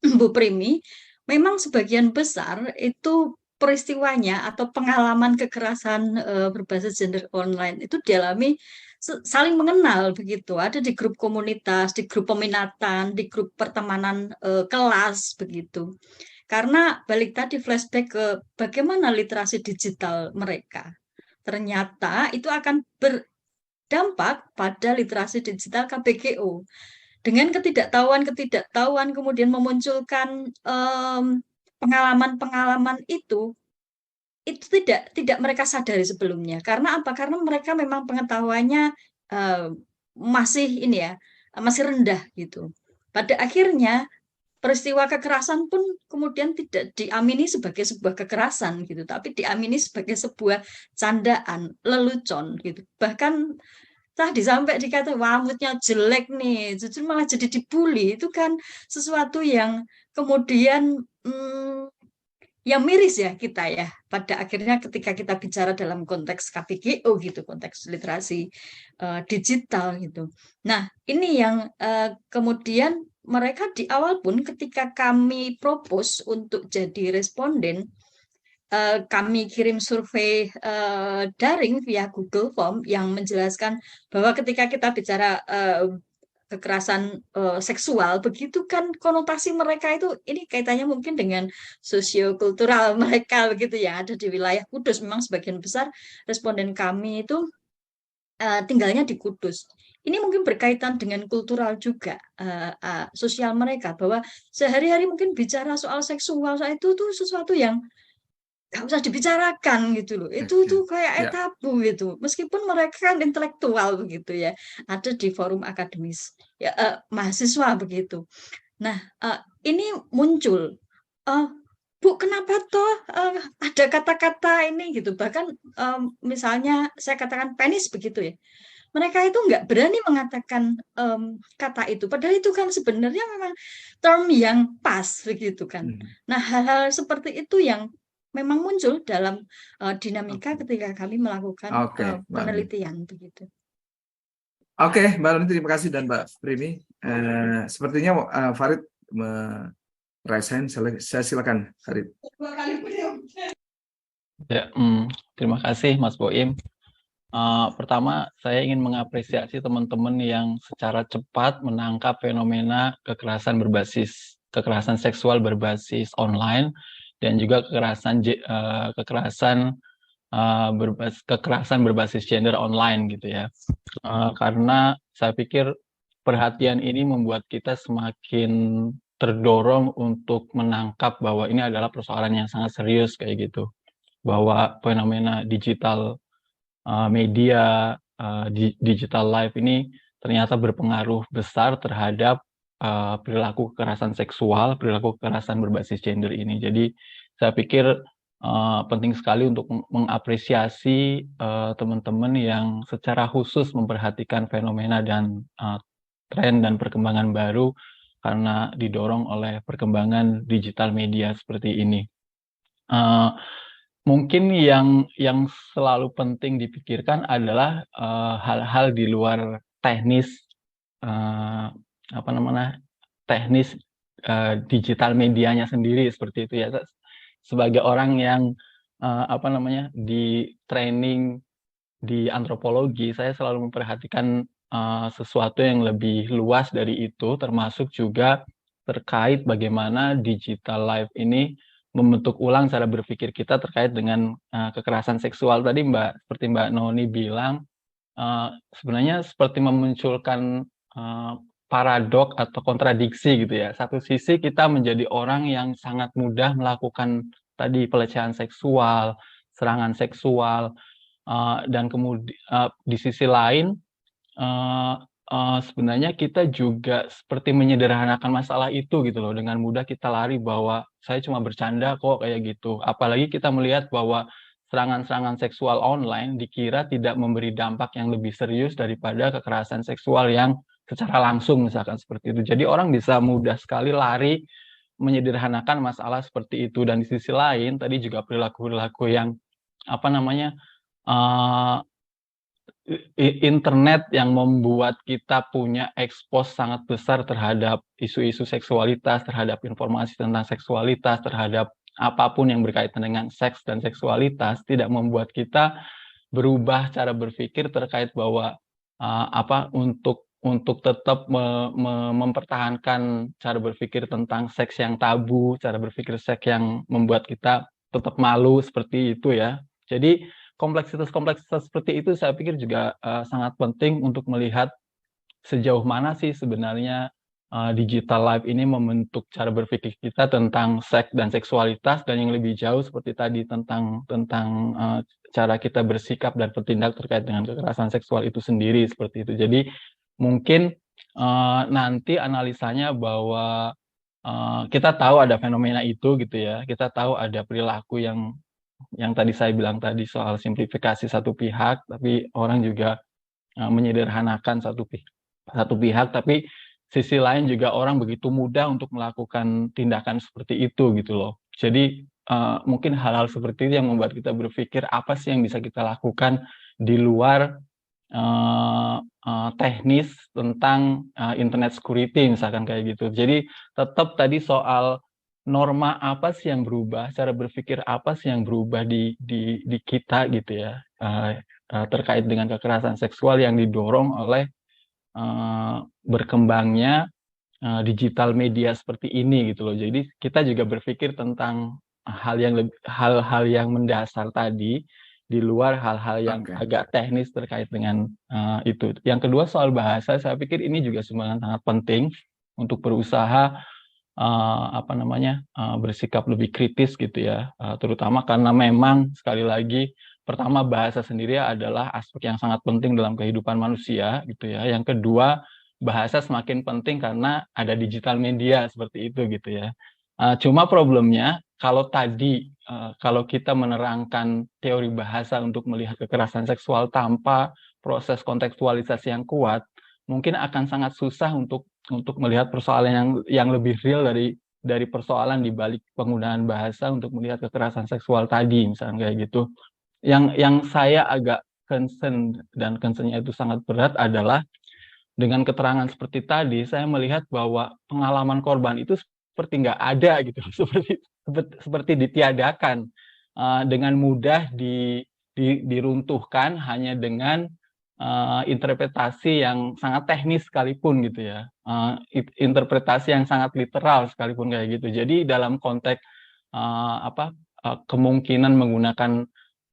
Bu Primi. Memang sebagian besar itu peristiwanya atau pengalaman kekerasan berbasis gender online itu dialami saling mengenal begitu. Ada di grup komunitas, di grup peminatan, di grup pertemanan kelas begitu. Karena balik tadi flashback ke bagaimana literasi digital mereka. Ternyata itu akan berdampak pada literasi digital KBGO. Dengan ketidaktahuan kemudian memunculkan pengalaman-pengalaman itu tidak mereka sadari sebelumnya. Karena apa? Karena mereka memang pengetahuannya masih ini ya, masih rendah gitu. Pada akhirnya peristiwa kekerasan pun kemudian tidak diamini sebagai sebuah kekerasan gitu, tapi diamini sebagai sebuah candaan, lelucon gitu. Bahkan tadi sampai dikata wah moodnya jelek nih, justru malah jadi dibully. Itu kan sesuatu yang kemudian yang miris ya kita ya. Pada akhirnya ketika kita bicara dalam konteks KBGO gitu, konteks literasi digital gitu. Nah, ini yang kemudian mereka di awal pun ketika kami propose untuk jadi responden, kami kirim survei daring via Google Form yang menjelaskan bahwa ketika kita bicara kekerasan seksual, begitu kan konotasi mereka itu ini kaitannya mungkin dengan sosiokultural mereka begitu ya, ada di wilayah Kudus. Memang sebagian besar responden kami itu tinggalnya di Kudus. Ini mungkin berkaitan dengan kultural juga, sosial mereka, bahwa sehari-hari mungkin bicara soal seksual, soal itu tuh sesuatu yang nggak usah dibicarakan gitu loh. Itu tuh kayak tabu gitu. Meskipun mereka kan intelektual begitu ya, ada di forum akademis ya, mahasiswa begitu. Nah, ini muncul, Bu, kenapa toh ada kata-kata ini gitu. Bahkan misalnya saya katakan penis begitu ya. Mereka itu nggak berani mengatakan kata itu. Padahal itu kan sebenarnya memang term yang pas begitu kan. Nah, hal-hal seperti itu yang memang muncul dalam dinamika ketika kami melakukan penelitian begitu. Oke, Mbak Nuni, terima kasih, dan Mbak Primi. Sepertinya Farid raise hand. Saya silakan, Farid. Ya, terima kasih Mas Boim. Pertama, saya ingin mengapresiasi teman-teman yang secara cepat menangkap fenomena kekerasan seksual berbasis online dan juga kekerasan berbasis gender online gitu ya. Karena saya pikir perhatian ini membuat kita semakin terdorong untuk menangkap bahwa ini adalah persoalan yang sangat serius kayak gitu. Bahwa fenomena digital media digital life ini ternyata berpengaruh besar terhadap perilaku kekerasan seksual, perilaku kekerasan berbasis gender ini. Jadi saya pikir penting sekali untuk mengapresiasi teman-teman yang secara khusus memperhatikan fenomena dan tren dan perkembangan baru karena didorong oleh perkembangan digital media seperti ini. Mungkin yang selalu penting dipikirkan adalah hal-hal di luar teknis teknis digital medianya sendiri seperti itu ya. Sebagai orang yang di training di antropologi, saya selalu memperhatikan sesuatu yang lebih luas dari itu, termasuk juga terkait bagaimana digital life ini membentuk ulang cara berpikir kita terkait dengan kekerasan seksual. Tadi seperti Mbak Noni bilang, sebenarnya seperti memunculkan paradok atau kontradiksi gitu ya. Satu sisi kita menjadi orang yang sangat mudah melakukan tadi pelecehan seksual, serangan seksual, dan kemudian di sisi lain sebenarnya kita juga seperti menyederhanakan masalah itu gitu loh. Dengan mudah kita lari bahwa saya cuma bercanda kok kayak gitu. Apalagi kita melihat bahwa serangan-serangan seksual online dikira tidak memberi dampak yang lebih serius daripada kekerasan seksual yang secara langsung misalkan seperti itu. Jadi orang bisa mudah sekali lari menyederhanakan masalah seperti itu. Dan di sisi lain tadi juga perilaku-perilaku yang internet yang membuat kita punya expose sangat besar terhadap isu-isu seksualitas, terhadap informasi tentang seksualitas, terhadap apapun yang berkaitan dengan seks dan seksualitas, tidak membuat kita berubah cara berpikir terkait bahwa untuk tetap mempertahankan cara berpikir tentang seks yang tabu, cara berpikir seks yang membuat kita tetap malu seperti itu ya. Jadi kompleksitas seperti itu saya pikir juga sangat penting untuk melihat sejauh mana sih sebenarnya digital life ini membentuk cara berpikir kita tentang seks dan seksualitas, dan yang lebih jauh seperti tadi tentang cara kita bersikap dan bertindak terkait dengan kekerasan seksual itu sendiri seperti itu. Jadi mungkin nanti analisanya bahwa kita tahu ada fenomena itu gitu ya, kita tahu ada perilaku yang tadi saya bilang tadi soal simplifikasi satu pihak, tapi orang juga menyederhanakan satu pihak, tapi sisi lain juga orang begitu mudah untuk melakukan tindakan seperti itu gitu loh. Jadi mungkin hal-hal seperti itu yang membuat kita berpikir apa sih yang bisa kita lakukan di luar teknis tentang internet security misalkan kayak gitu. Jadi tetap tadi soal norma apa sih yang berubah, cara berpikir apa sih yang berubah di kita gitu ya, terkait dengan kekerasan seksual yang didorong oleh berkembangnya digital media seperti ini gitu loh. Jadi kita juga berpikir tentang hal-hal yang mendasar tadi di luar hal-hal yang agak teknis terkait dengan itu. Yang kedua soal bahasa, saya pikir ini juga sangat penting untuk berusaha bersikap lebih kritis gitu ya, terutama karena memang sekali lagi pertama bahasa sendiri adalah aspek yang sangat penting dalam kehidupan manusia gitu ya. Yang kedua bahasa semakin penting karena ada digital media seperti itu gitu ya. Cuma problemnya kalau kita menerangkan teori bahasa untuk melihat kekerasan seksual tanpa proses kontekstualisasi yang kuat, mungkin akan sangat susah untuk melihat persoalan yang lebih real dari persoalan di balik penggunaan bahasa untuk melihat kekerasan seksual tadi misalnya kayak gitu. Yang saya agak concern dan concernnya itu sangat berat adalah dengan keterangan seperti tadi saya melihat bahwa pengalaman korban itu seperti nggak ada gitu, seperti ditiadakan, dengan mudah diruntuhkan hanya dengan interpretasi yang sangat teknis sekalipun gitu ya, interpretasi yang sangat literal sekalipun kayak gitu. Jadi dalam konteks kemungkinan menggunakan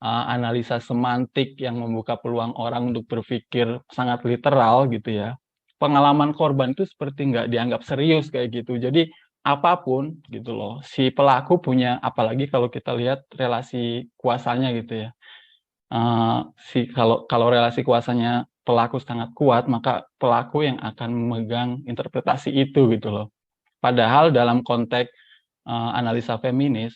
analisa semantik yang membuka peluang orang untuk berpikir sangat literal gitu ya, pengalaman korban itu seperti nggak dianggap serius kayak gitu. Jadi apapun gitu loh, si pelaku punya, apalagi kalau kita lihat relasi kuasanya gitu ya. Kalau relasi kuasanya pelaku sangat kuat, maka pelaku yang akan memegang interpretasi itu gitu loh. Padahal dalam konteks analisa feminis,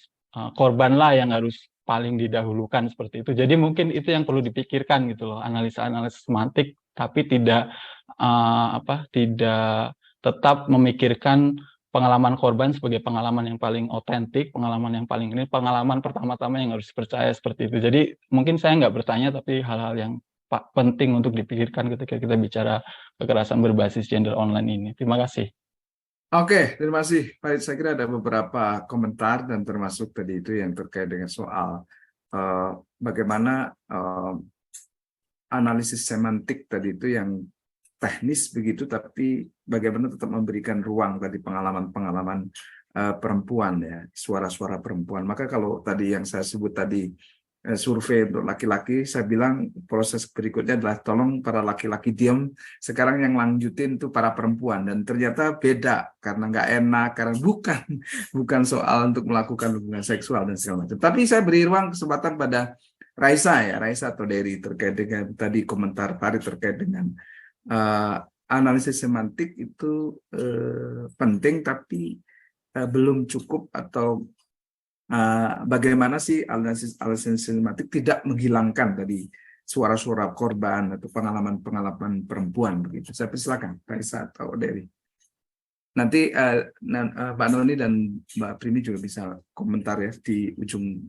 korbanlah yang harus paling didahulukan seperti itu. Jadi mungkin itu yang perlu dipikirkan gitu loh, analisa semantik, tapi tidak tetap memikirkan pengalaman korban sebagai pengalaman yang paling otentik, pengalaman yang paling ini, pengalaman pertama-tama yang harus dipercaya seperti itu. Jadi mungkin saya nggak bertanya, tapi hal-hal yang penting untuk dipikirkan ketika kita bicara kekerasan berbasis gender online ini. Terima kasih. Oke, terima kasih. Baik, saya kira ada beberapa komentar dan termasuk tadi itu yang terkait dengan soal bagaimana analisis semantik tadi itu yang teknis begitu, tapi bagaimana tetap memberikan ruang tadi pengalaman-pengalaman perempuan ya, suara-suara perempuan. Maka kalau tadi yang saya sebut tadi survei untuk laki-laki, saya bilang proses berikutnya adalah tolong para laki-laki diam, sekarang yang lanjutin itu para perempuan, dan ternyata beda karena nggak enak, karena bukan soal untuk melakukan hubungan seksual dan segala macam. Tapi saya beri ruang kesempatan pada Raisa atau Dery terkait dengan tadi komentar Pari terkait dengan analisis semantik itu penting tapi belum cukup, atau bagaimana sih analisis semantik tidak menghilangkan tadi suara-suara korban atau pengalaman perempuan begitu. Saya persilakan Raisa atau Dery. Nanti Mbak Noni dan Mbak Primi juga bisa komentar ya di ujung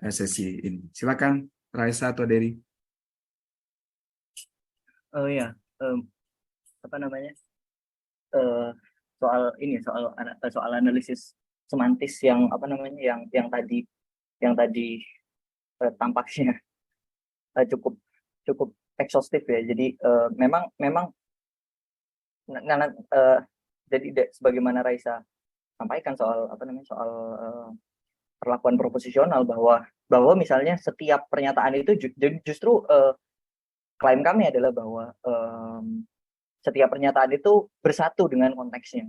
sesi ini. Silakan Raisa atau Dery. Oh ya, apa namanya? Soal ini soal analisis semantis yang apa namanya yang tadi tampaknya cukup ekshaustif ya. Jadi memang jadi sebagaimana Raisa sampaikan soal apa namanya soal perlakuan proposisional bahwa misalnya setiap pernyataan itu justru klaim kami adalah bahwa setiap pernyataan itu bersatu dengan konteksnya.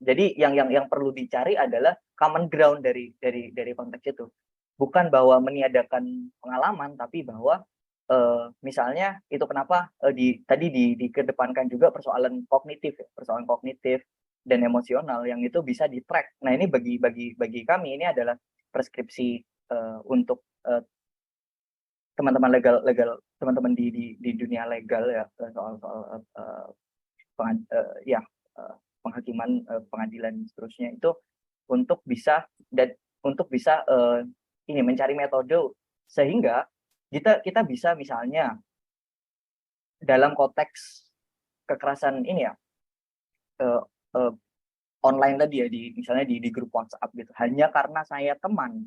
Jadi yang perlu dicari adalah common ground dari konteks itu. Bukan bahwa meniadakan pengalaman, tapi bahwa misalnya itu kenapa tadi dikedepankan juga persoalan kognitif dan emosional yang itu bisa di-track. Nah, ini bagi kami ini adalah preskripsi untuk teman-teman teman-teman di dunia legal ya, soal penghakiman, pengadilan seterusnya itu untuk bisa ini mencari metode sehingga kita bisa misalnya dalam konteks kekerasan ini ya online tadi ya, misalnya di grup WhatsApp gitu, hanya karena saya teman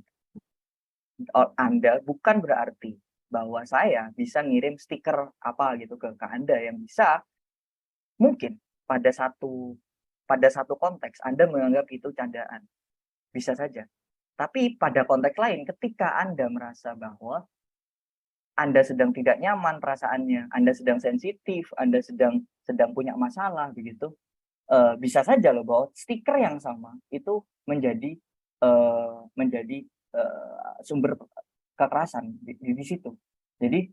Anda bukan berarti bahwa saya bisa ngirim stiker apa gitu ke Anda yang bisa mungkin pada satu konteks Anda menganggap itu candaan, bisa saja. Tapi pada konteks lain, ketika Anda merasa bahwa Anda sedang tidak nyaman perasaannya, Anda sedang sensitif, Anda sedang punya masalah begitu, bisa saja loh bahwa stiker yang sama itu menjadi sumber kekerasan di situ. Jadi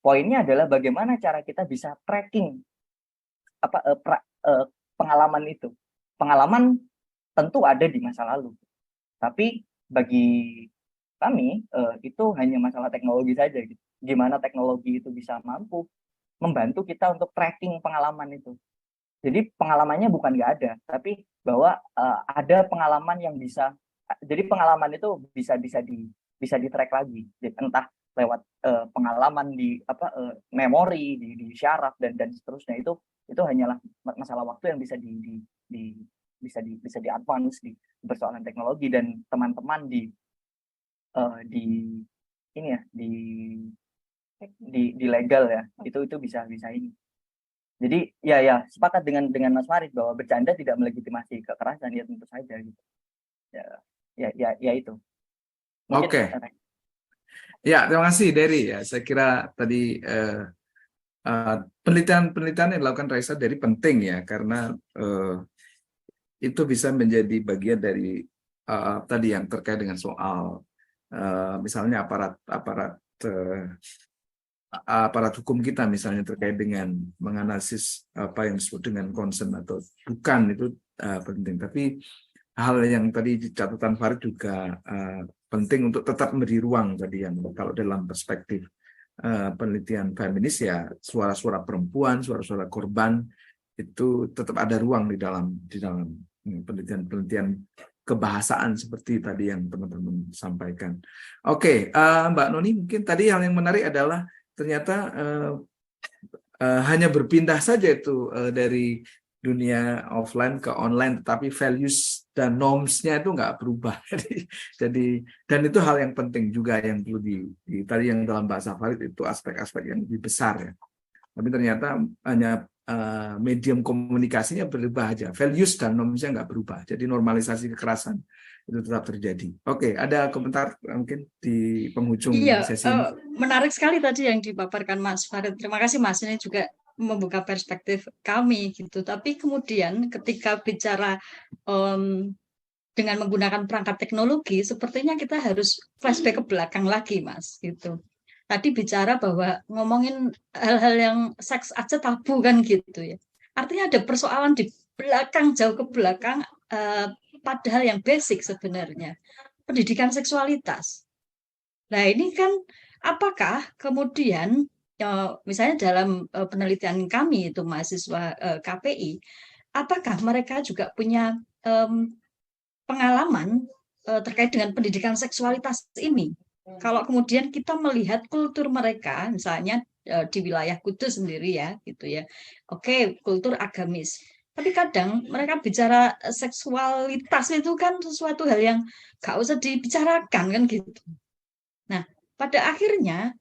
poinnya adalah bagaimana cara kita bisa tracking pengalaman itu. Pengalaman tentu ada di masa lalu, tapi bagi kami itu hanya masalah teknologi saja gitu. Gimana teknologi itu bisa mampu membantu kita untuk tracking pengalaman itu. Jadi pengalamannya bukan nggak ada, tapi bahwa ada pengalaman yang bisa. Jadi pengalaman itu bisa di-track lagi, entah lewat pengalaman di memori, di syaraf dan seterusnya. Itu hanyalah masalah waktu yang bisa di advance di persoalan teknologi, dan teman-teman di legal ya, itu bisa ini. Jadi ya sepakat dengan Mas Farid bahwa bercanda tidak melegitimasi kekerasan, ya tentu saja gitu. Ya itu. Oke. Ya, terima kasih Dery ya. Saya kira tadi penelitian yang dilakukan Raisa dari penting ya, karena itu bisa menjadi bagian dari tadi yang terkait dengan soal misalnya aparat hukum kita misalnya terkait dengan menganalisis apa yang disebut dengan concern atau bukan, itu penting. Tapi hal yang tadi di catatan Farid juga penting untuk tetap memberi ruang tadi, yang kalau dalam perspektif penelitian feminis ya, suara-suara perempuan, suara-suara korban itu tetap ada ruang di dalam penelitian kebahasaan seperti tadi yang teman-teman sampaikan. Oke, Mbak Noni, mungkin tadi hal yang menarik adalah ternyata hanya berpindah saja itu dari dunia offline ke online, tetapi values dan norms-nya itu nggak berubah. Jadi dan itu hal yang penting juga yang perlu tadi yang dalam bahasa Farid itu aspek-aspek yang lebih besar ya. Tapi ternyata hanya medium komunikasinya berubah aja, values dan norms-nya nggak berubah. Jadi normalisasi kekerasan itu tetap terjadi. Oke, ada komentar mungkin di penghujung sesi ini. Menarik sekali tadi yang dipaparkan Mas Farid. Terima kasih Mas, ini juga membuka perspektif kami gitu. Tapi kemudian ketika bicara dengan menggunakan perangkat teknologi, sepertinya kita harus flashback ke belakang lagi Mas gitu. Tadi bicara bahwa ngomongin hal-hal yang seks aja tabu kan gitu ya. Artinya ada persoalan di belakang, jauh ke belakang, padahal yang basic sebenarnya, pendidikan seksualitas. Nah ini kan apakah kemudian misalnya dalam penelitian kami itu mahasiswa KPI, apakah mereka juga punya pengalaman terkait dengan pendidikan seksualitas ini? Kalau kemudian kita melihat kultur mereka, misalnya di wilayah Kudus sendiri ya, gitu ya. Oke, kultur agamis. Tapi kadang mereka bicara seksualitas itu kan sesuatu hal yang gak usah dibicarakan kan gitu. Nah, pada akhirnya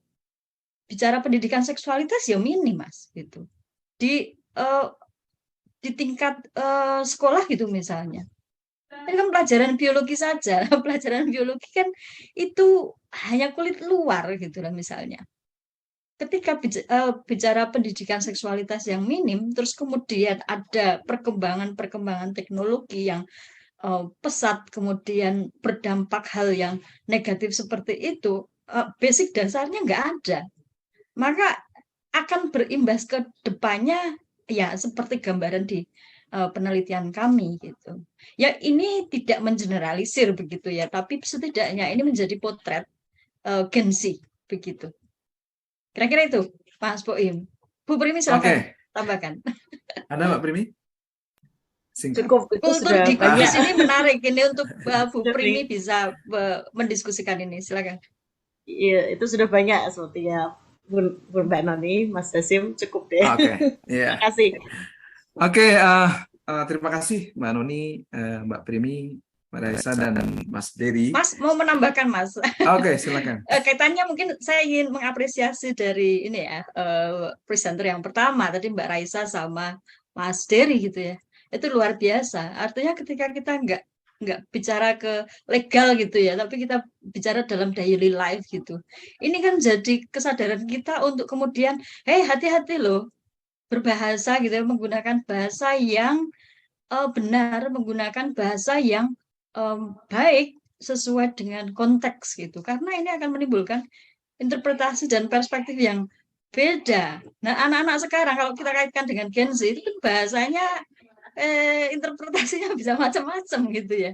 bicara pendidikan seksualitas ya minim Mas gitu. Di tingkat sekolah gitu misalnya. Ini kan pelajaran biologi saja. Pelajaran biologi kan itu hanya kulit luar gitu lah misalnya. Ketika bicara pendidikan seksualitas yang minim, terus kemudian ada perkembangan teknologi yang pesat, kemudian berdampak hal yang negatif seperti itu, basic dasarnya nggak ada. Maka akan berimbas ke depannya ya seperti gambaran di penelitian kami gitu. Ya ini tidak mengeneralisir begitu ya, tapi setidaknya ini menjadi potret Gen Z begitu. Kira-kira itu, Mas Boim. Bu Primi silakan tambahkan. Ada Mbak Primi? Singkat. Cukup, itu Kultur sudah di banyak. Kudus ini menarik ini untuk Bu Primi bisa mendiskusikan ini. Silakan. Iya, itu sudah banyak sepertinya Bu Mbak Noni, Mas Hasim, cukup deh. Terima kasih. Terima kasih Mbak Noni, Mbak Primi, Mbak Raisa, dan Mas Dery. Mas mau menambahkan Mas? Silakan. Kaitannya mungkin saya ingin mengapresiasi dari ini ya, presenter yang pertama tadi Mbak Raisa sama Mas Dery gitu ya. Itu luar biasa. Artinya ketika kita nggak bicara ke legal gitu ya, tapi kita bicara dalam daily life gitu. Ini kan jadi kesadaran kita untuk kemudian, hati-hati loh berbahasa gitu ya, menggunakan bahasa yang benar, menggunakan bahasa yang baik sesuai dengan konteks gitu. Karena ini akan menimbulkan interpretasi dan perspektif yang beda. Nah, anak-anak sekarang kalau kita kaitkan dengan Gen Z itu kan bahasanya interpretasinya bisa macam-macam gitu ya.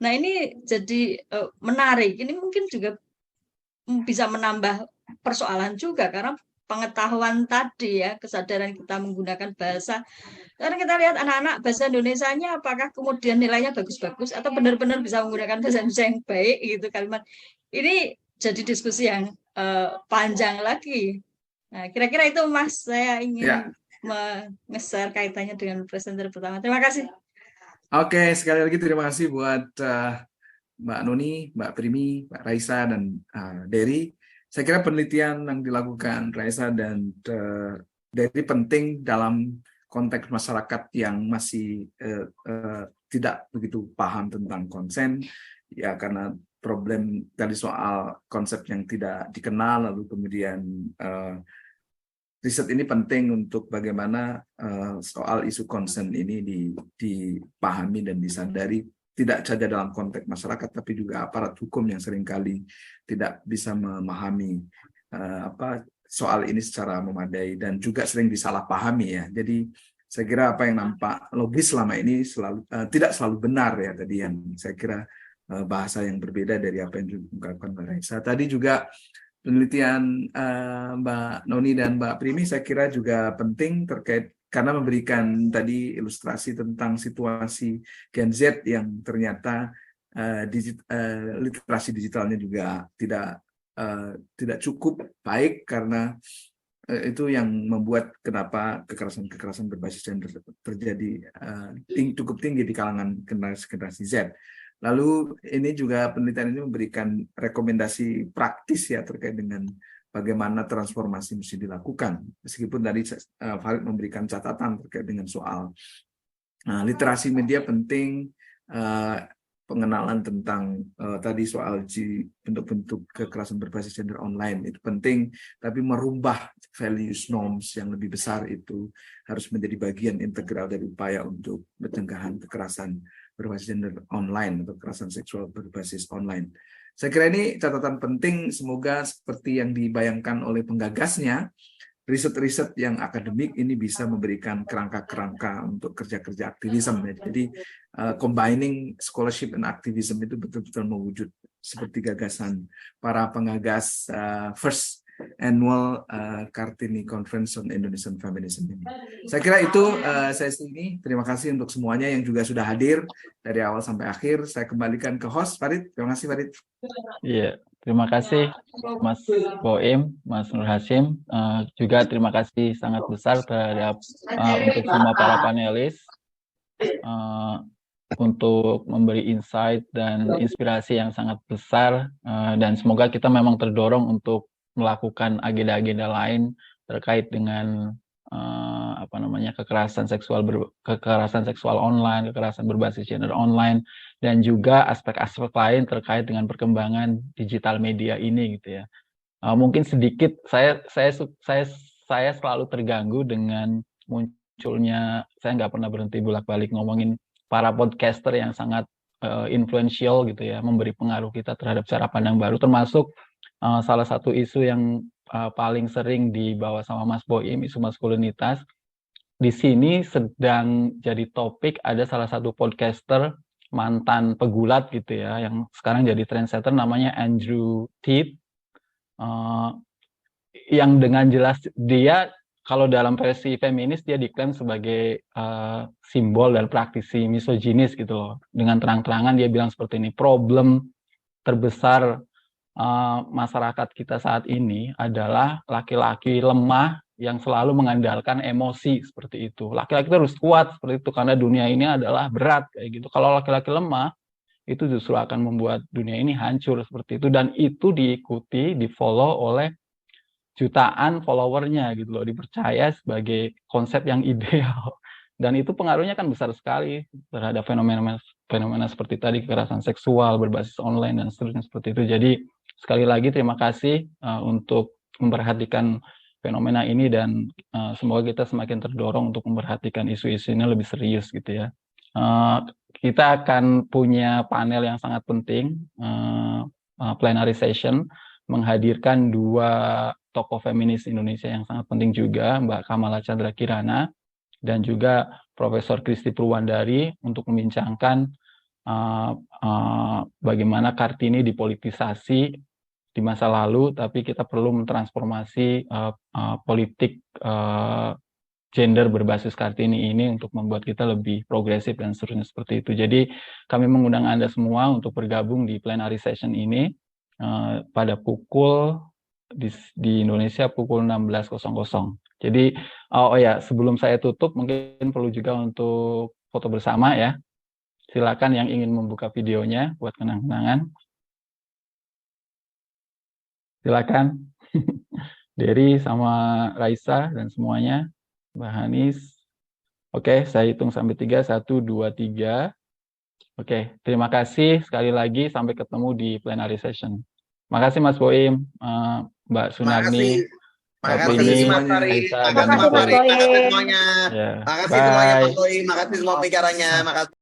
Nah, ini jadi menarik. Ini mungkin juga bisa menambah persoalan juga karena pengetahuan tadi ya, kesadaran kita menggunakan bahasa. Karena kita lihat anak-anak bahasa Indonesianya apakah kemudian nilainya bagus-bagus atau benar-benar bisa menggunakan bahasa Indonesia yang baik gitu kalimat. Ini jadi diskusi yang panjang lagi. Nah, kira-kira itu Mas, saya ingin nge-share kaitannya dengan presenter pertama. Terima kasih. Oke, sekali lagi terima kasih buat Mbak Noni, Mbak Primi, Mbak Raisa, dan Dery. Saya kira penelitian yang dilakukan Raisa dan Dery penting dalam konteks masyarakat yang masih tidak begitu paham tentang konsen, ya karena problem tadi soal konsep yang tidak dikenal, lalu kemudian riset ini penting untuk bagaimana soal isu konsen ini dipahami dan disadari, tidak saja dalam konteks masyarakat, tapi juga aparat hukum yang seringkali tidak bisa memahami soal ini secara memadai dan juga sering disalahpahami ya. Jadi saya kira apa yang nampak logis selama ini tidak selalu benar ya tadi yang saya kira bahasa yang berbeda dari apa yang diungkapkan Mbak Raisa. Tadi juga penelitian Mbak Noni dan Mbak Primi saya kira juga penting terkait karena memberikan tadi ilustrasi tentang situasi Gen Z yang ternyata literasi digitalnya juga tidak cukup baik, karena itu yang membuat kenapa kekerasan berbasis gender terjadi cukup tinggi di kalangan generasi Z. Lalu ini juga penelitian ini memberikan rekomendasi praktis ya terkait dengan bagaimana transformasi mesti dilakukan. Meskipun tadi Farid memberikan catatan terkait dengan soal literasi media penting, pengenalan tentang tadi soal bentuk-bentuk kekerasan berbasis gender online itu penting, tapi merubah values norms yang lebih besar itu harus menjadi bagian integral dari upaya untuk pencegahan kekerasan berbasis gender online atau kekerasan seksual berbasis online. Saya kira ini catatan penting, semoga seperti yang dibayangkan oleh penggagasnya, riset-riset yang akademik ini bisa memberikan kerangka-kerangka untuk kerja-kerja aktivisme. Jadi combining scholarship and activism itu betul-betul mewujud seperti gagasan para penggagas first annual Kartini Conference on Indonesian Feminism ini. Saya kira itu sesi ini. Terima kasih untuk semuanya yang juga sudah hadir dari awal sampai akhir. Saya kembalikan ke host Farid. Terima kasih Farid. Iya, Terima kasih Mas Boim, Mas Nur Hasim. Juga terima kasih sangat besar terhadap untuk semua para panelis untuk memberi insight dan inspirasi yang sangat besar, dan semoga kita memang terdorong untuk melakukan agenda-agenda lain terkait dengan kekerasan seksual online, kekerasan berbasis gender online, dan juga aspek-aspek lain terkait dengan perkembangan digital media ini gitu ya. Mungkin sedikit saya selalu terganggu dengan munculnya, saya nggak pernah berhenti bolak-balik ngomongin para podcaster yang sangat influential gitu ya, memberi pengaruh kita terhadap cara pandang baru, termasuk salah satu isu yang paling sering dibawa sama Mas Boim, isu maskulinitas. Di sini sedang jadi topik, ada salah satu podcaster mantan pegulat gitu ya, yang sekarang jadi trendsetter, namanya Andrew Tate, yang dengan jelas dia, kalau dalam versi feminis, dia diklaim sebagai simbol dan praktisi misoginis gitu loh. Dengan terang-terangan dia bilang seperti ini, problem terbesar masyarakat kita saat ini adalah laki-laki lemah yang selalu mengandalkan emosi seperti itu. Laki-laki harus kuat seperti itu karena dunia ini adalah berat kayak gitu. Kalau laki-laki lemah, itu justru akan membuat dunia ini hancur seperti itu, dan itu diikuti, di-follow oleh jutaan followernya gitu loh, dipercaya sebagai konsep yang ideal. Dan itu pengaruhnya kan besar sekali terhadap fenomena seperti tadi, kekerasan seksual berbasis online dan seterusnya seperti itu. Jadi sekali lagi terima kasih untuk memperhatikan fenomena ini, dan semoga kita semakin terdorong untuk memperhatikan isu-isu ini lebih serius gitu ya. Kita akan punya panel yang sangat penting, plenary session, menghadirkan dua tokoh feminis Indonesia yang sangat penting juga, Mbak Kamala Chandra Kirana dan juga Profesor Kristi Purwandari, untuk membincangkan bagaimana Kartini dipolitisasi di masa lalu, tapi kita perlu mentransformasi politik gender berbasis Kartini ini untuk membuat kita lebih progresif dan seterusnya seperti itu. Jadi kami mengundang Anda semua untuk bergabung di plenary session ini pada pukul di Indonesia pukul 16.00. Jadi sebelum saya tutup, mungkin perlu juga untuk foto bersama ya. Silakan yang ingin membuka videonya buat kenang-kenangan. Silakan. Dery sama Raisa dan semuanya, Mbak Hanis. Oke, saya hitung sampai 3, 1, 2, 3. Oke, terima kasih sekali lagi, sampai ketemu di plenary session. Makasih Mas Boim, Mbak Sunarni, Makasih Mas Fari, makasih Mas Fari, makasih semuanya. Makasih semuanya Mas Boim, makasih semua pembicaranya, makasih.